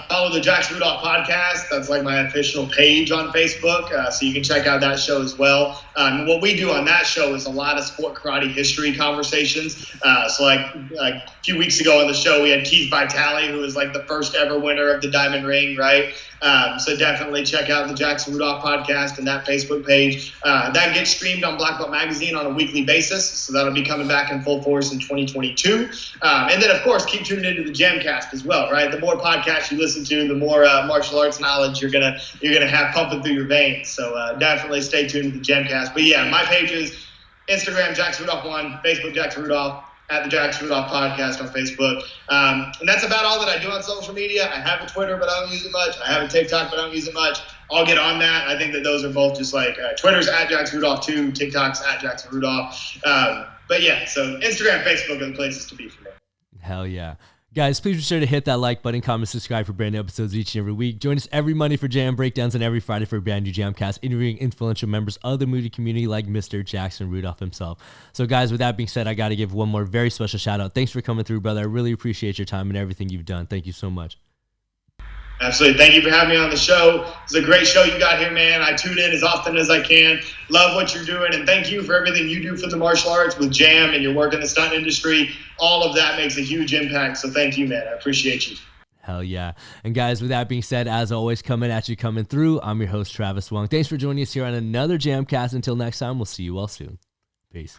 [SPEAKER 1] Follow the Jackson Rudolph podcast. That's like my official page on Facebook. So you can check out that show as well. What we do on that show is a lot of sport karate history conversations. So like a few weeks ago on the show, we had Keith Vitale, who was like the first ever winner of the Diamond Ring, right? So definitely check out the Jackson Rudolph podcast and that Facebook page. That gets streamed on Black Belt Magazine on a weekly basis. So that'll be coming back in full force in 2022. And then, of course, keep tuned into the JAMCast as well, right? The more podcasts you listen to, the more martial arts knowledge you're gonna have pumping through your veins. So definitely stay tuned to the JAMCast. But yeah, my page is Instagram, Jackson Rudolph 1, Facebook, Jackson Rudolph, at the Jackson Rudolph podcast on Facebook. And that's about all that I do on social media. I have a Twitter, but I don't use it much. I have a TikTok, but I don't use it much. I'll get on that. I think that those are both just like Twitter's at Jackson Rudolph 2, TikTok's at Jackson Rudolph. But yeah, so Instagram, Facebook are the places to be for me.
[SPEAKER 2] Hell yeah. Guys, please be sure to hit that like button, comment, subscribe for brand new episodes each and every week. Join us every Monday for Jam Breakdowns and every Friday for a brand new JAMcast, interviewing influential members of the Moody community like Mr. Jackson Rudolph himself. So guys, with that being said, I got to give one more very special shout out. Thanks for coming through, brother. I really appreciate your time and everything you've done. Thank you so much.
[SPEAKER 1] Absolutely. Thank you for having me on the show. It's a great show you got here, man. I tune in as often as I can. Love what you're doing. And thank you for everything you do for the martial arts with Jam and your work in the stunt industry. All of that makes a huge impact. So thank you, man. I appreciate you.
[SPEAKER 2] Hell yeah. And guys, with that being said, as always, coming at you, coming through, I'm your host, Travis Wong. Thanks for joining us here on another JAMcast. Until next time, we'll see you all soon. Peace.